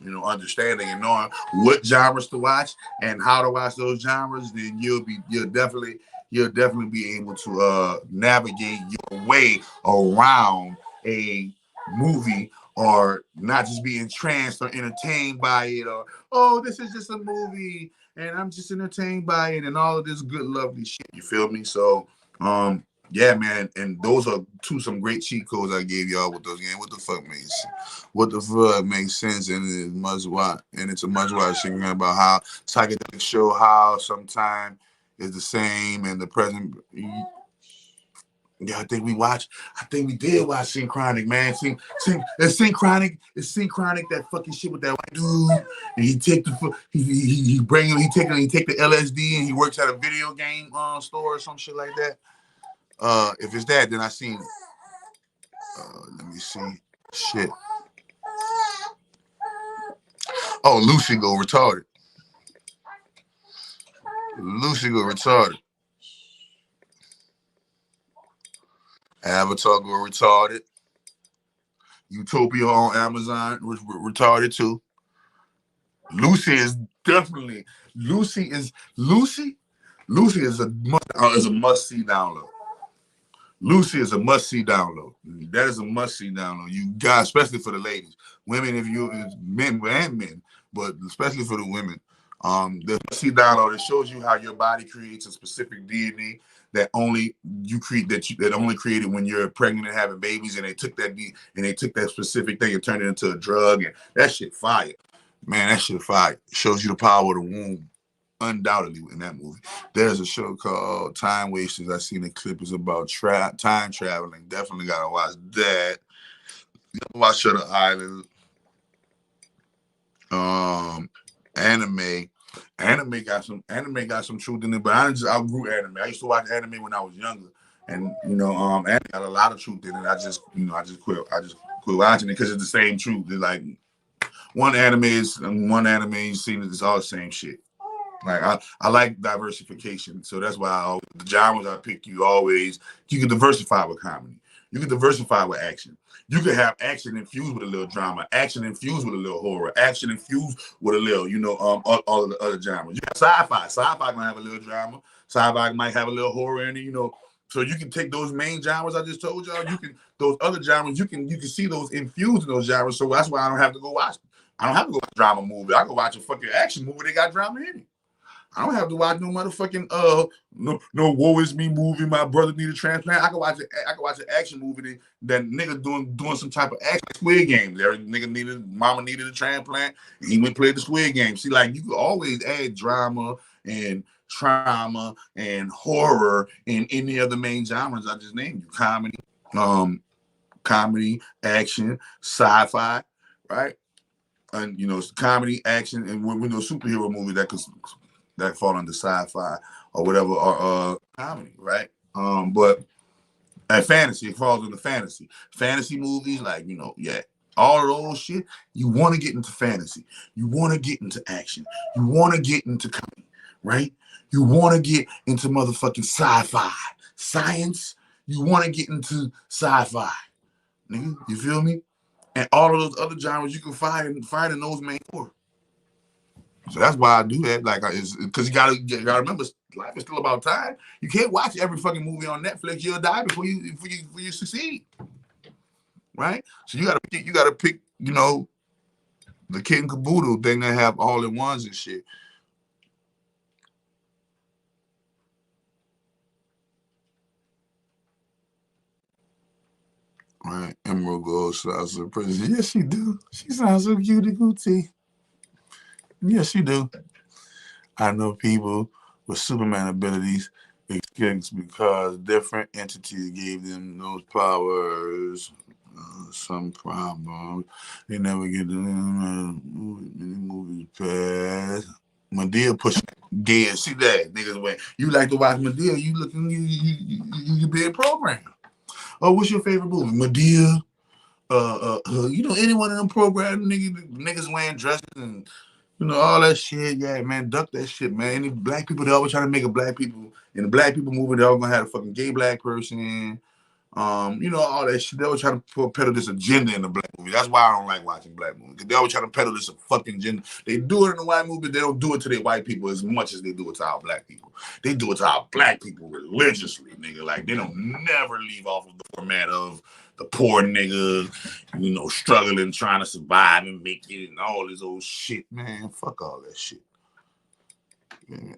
you know, understanding and knowing what genres to watch and how to watch those genres, then you'll definitely be able to navigate your way around a movie, or not just be entranced or entertained by it, or oh, this is just a movie and I'm just entertained by it and all of this good lovely shit. You feel me? So yeah, man, and those are some great cheat codes I gave y'all with those games. What the fuck makes sense, and it's must watch, and it's a must watch thing about how psychedelics show how sometimes is the same and the present. Yeah, I think we did watch Synchronic, man. It's Synchronic that fucking shit with that white dude, and he take the he take the LSD and he works at a video game store or some shit like that. If it's that, then I seen it. Let me see. Shit. Oh, Lucy go retarded. Avatar go retarded. Utopia on Amazon was retarded too. Lucy is a must see download. Lucy is a must-see download. That is a must-see download. You got, especially for the ladies, women, men and men, but especially for the women. The must-see download, it shows you how your body creates a specific DNA that only you create, that only created when you're pregnant and having babies, and they took that specific thing and turned it into a drug, and that shit fire. Man, that shit fire. It shows you the power of the womb. Undoubtedly in that movie. There's a show called Time Wasters. I seen a clip. It's about time traveling. Definitely gotta watch that. Watch Shutter Island. Anime. Anime got some truth in it, but I outgrew anime. I used to watch anime when I was younger, and anime got a lot of truth in it. I just quit watching it because it's the same truth. It's like one anime you see it's all the same shit. Like I like diversification, so that's why the genres I pick, you can diversify with comedy. You can diversify with action. You could have action infused with a little drama, action infused with a little horror, action infused with a little, all of the other genres. You have sci-fi. Sci-fi gonna have a little drama. Sci-fi might have a little horror in it, So you can take those main genres I just told y'all. Those other genres, you can see those infused in those genres. So that's why I don't have to go watch. I don't have to go watch a drama movie. I can watch a fucking action movie. They got drama in it. I don't have to watch no motherfucking no woe is me movie. My brother need a transplant. I can watch an action movie that nigga doing some type of action. Squid Games. Every nigga mama needed a transplant. And he went play the Squid Game. See, like you could always add drama and trauma and horror in any of the main genres I just named you. Comedy, action, sci-fi, right? And comedy, action, and when we know superhero movies that fall under sci-fi or whatever, or comedy, right? But and fantasy, it falls under fantasy. Fantasy movies, like, all of those shit, you want to get into fantasy. You want to get into action. You want to get into comedy, right? You want to get into motherfucking sci-fi. Science, you want to get into sci-fi. Nigga, you feel me? And all of those other genres you can find in those main four. So that's why I do that. Like, because you gotta remember, life is still about time. You can't watch every fucking movie on Netflix. You'll die before you succeed, right? So you gotta pick, the kit and caboodle thing that have all in ones and shit. Right, Emerald Gold sounds so pretty. Yes, she do. She sounds so cutie cootie. Yes, she do. I know people with Superman abilities because different entities gave them those powers. Some problem. They never get the movies past. Medea pushing dead. See that niggas went. You like to watch Medea? You looking? You being programmed. Oh, what's your favorite movie? Medea. Any one of them programs, niggas wearing dresses and all that shit. Yeah, man, duck that shit, man. Any black people, they always try to make a black people in the black people movie. They all gonna have a fucking gay black person in. All that shit. They always try to peddle this agenda in the black movie. That's why I don't like watching black movies. Because they always try to peddle this fucking agenda. They do it in the white movie, but they don't do it to their white people as much as they do it to our black people. They do it to our black people religiously, nigga. Like, they don't never leave off of the format of the poor nigga, struggling, trying to survive and make it and all this old shit. Man, fuck all that shit.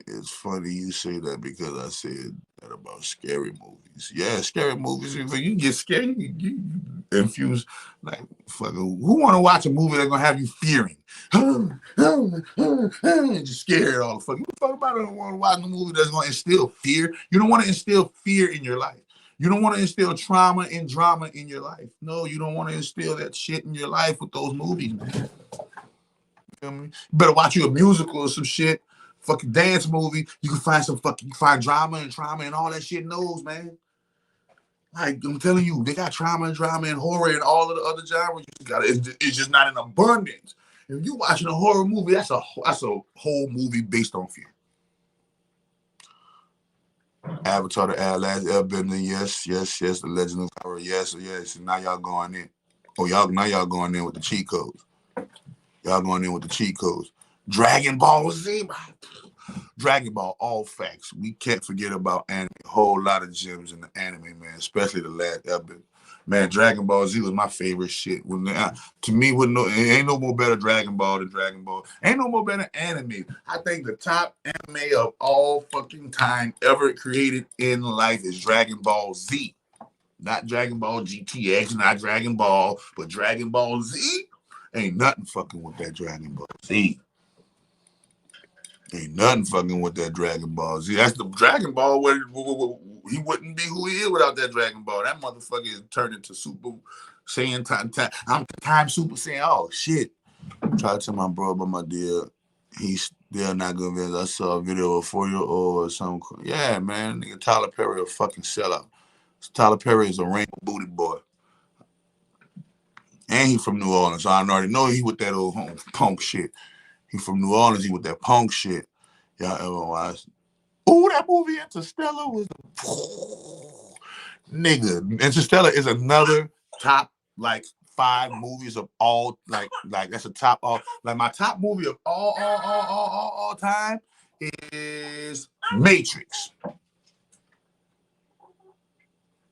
It's funny you say that because I said that about scary movies. Yeah, scary movies. If you get scared, you infuse, like, fucking, who want to watch a movie that's going to have you fearing? Just scared all the fucking. Who the fuck about it? Don't want to watch a movie that's going to instill fear. You don't want to instill fear in your life. You don't want to instill trauma and drama in your life. No, you don't want to instill that shit in your life with those movies, man. You feel me? You better watch you a musical or some shit. Fucking dance movie, you can find drama and trauma and all that shit in those, man. Like, I'm telling you, they got trauma and drama and horror and all of the other genres. It's just not in abundance. If you watching a horror movie, that's a whole movie based on fear. Avatar: The Last Airbender, yes. The Legend of Korra, yes. And now y'all going in. Now y'all going in with the cheat codes. Dragon Ball Z, Dragon Ball, all facts. We can't forget about anime. A whole lot of gems in the anime, man, especially the last episode. Man, Dragon Ball Z was my favorite shit. To me, it ain't no more better Dragon Ball than Dragon Ball. Ain't no more better anime. I think the top anime of all fucking time ever created in life is Dragon Ball Z. Not Dragon Ball GTX, not Dragon Ball, but Dragon Ball Z. Ain't nothing fucking with that Dragon Ball Z. Ain't nothing fucking with that Dragon Ball Z. That's the Dragon Ball where he wouldn't be who he is without that Dragon Ball. That motherfucker is turned into Super Saiyan time Super Saiyan. Oh, shit. Try to tell my bro about my deal. He's still not good at it. I saw a video of a 4-year-old or something. Yeah, man. Nigga, Tyler Perry a fucking sellout. Tyler Perry is a rainbow booty boy. And he from New Orleans. So I already know he with that old punk shit. He from New Orleans. He with that punk shit. Y'all ever watched? Oh, that movie Interstellar was. nigga. Interstellar is another top like 5 movies of all like that's a top all like my top movie of all time is Matrix.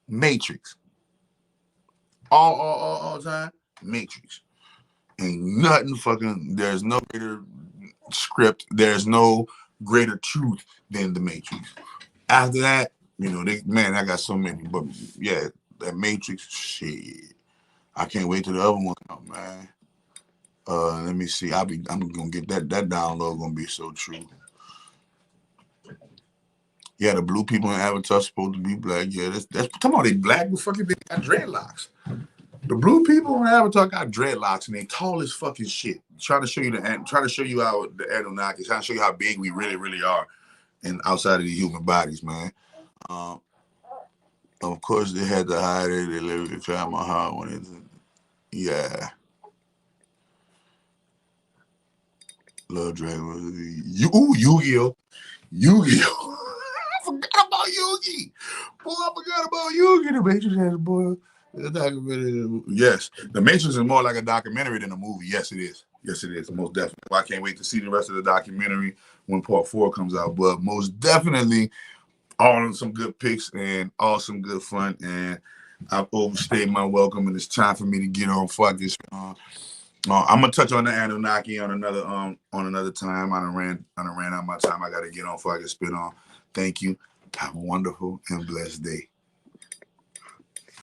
Matrix. All time Matrix. Ain't nothing fucking. There's no greater script. There's no greater truth than the Matrix. After that, you know, I got so many. But yeah, that Matrix shit. I can't wait till the other one come out, man. Let me see. I'm gonna get that download. Gonna be so true. Yeah, the blue people in Avatar supposed to be black. Yeah, that's come on, they black, but fucking they got dreadlocks. The blue people in Avatar got dreadlocks and they tall as fucking shit. Trying to show you how the Anunnaki, trying to show you how big we really, really are, and outside of the human bodies, man. Of course, they had to hide it. They literally tried my heart when it. Yeah. Love Dragon. Yu-Gi-Oh! Yu-Gi-Oh! I forgot about Yu-Gi. Boy, I forgot about Yu-Gi. The Matrix has a boy. Yes, The Matrix is more like a documentary than a movie. Yes, it is. Yes, it is. Most definitely. I can't wait to see the rest of the documentary when part 4 comes out. But most definitely, all some good picks and all some good fun. And I've overstayed my welcome, and it's time for me to get on. Fuck this. I'm gonna touch on the Anunnaki on another time. I done ran out my time. I gotta get on before I get spit on. Thank you. Have a wonderful and blessed day.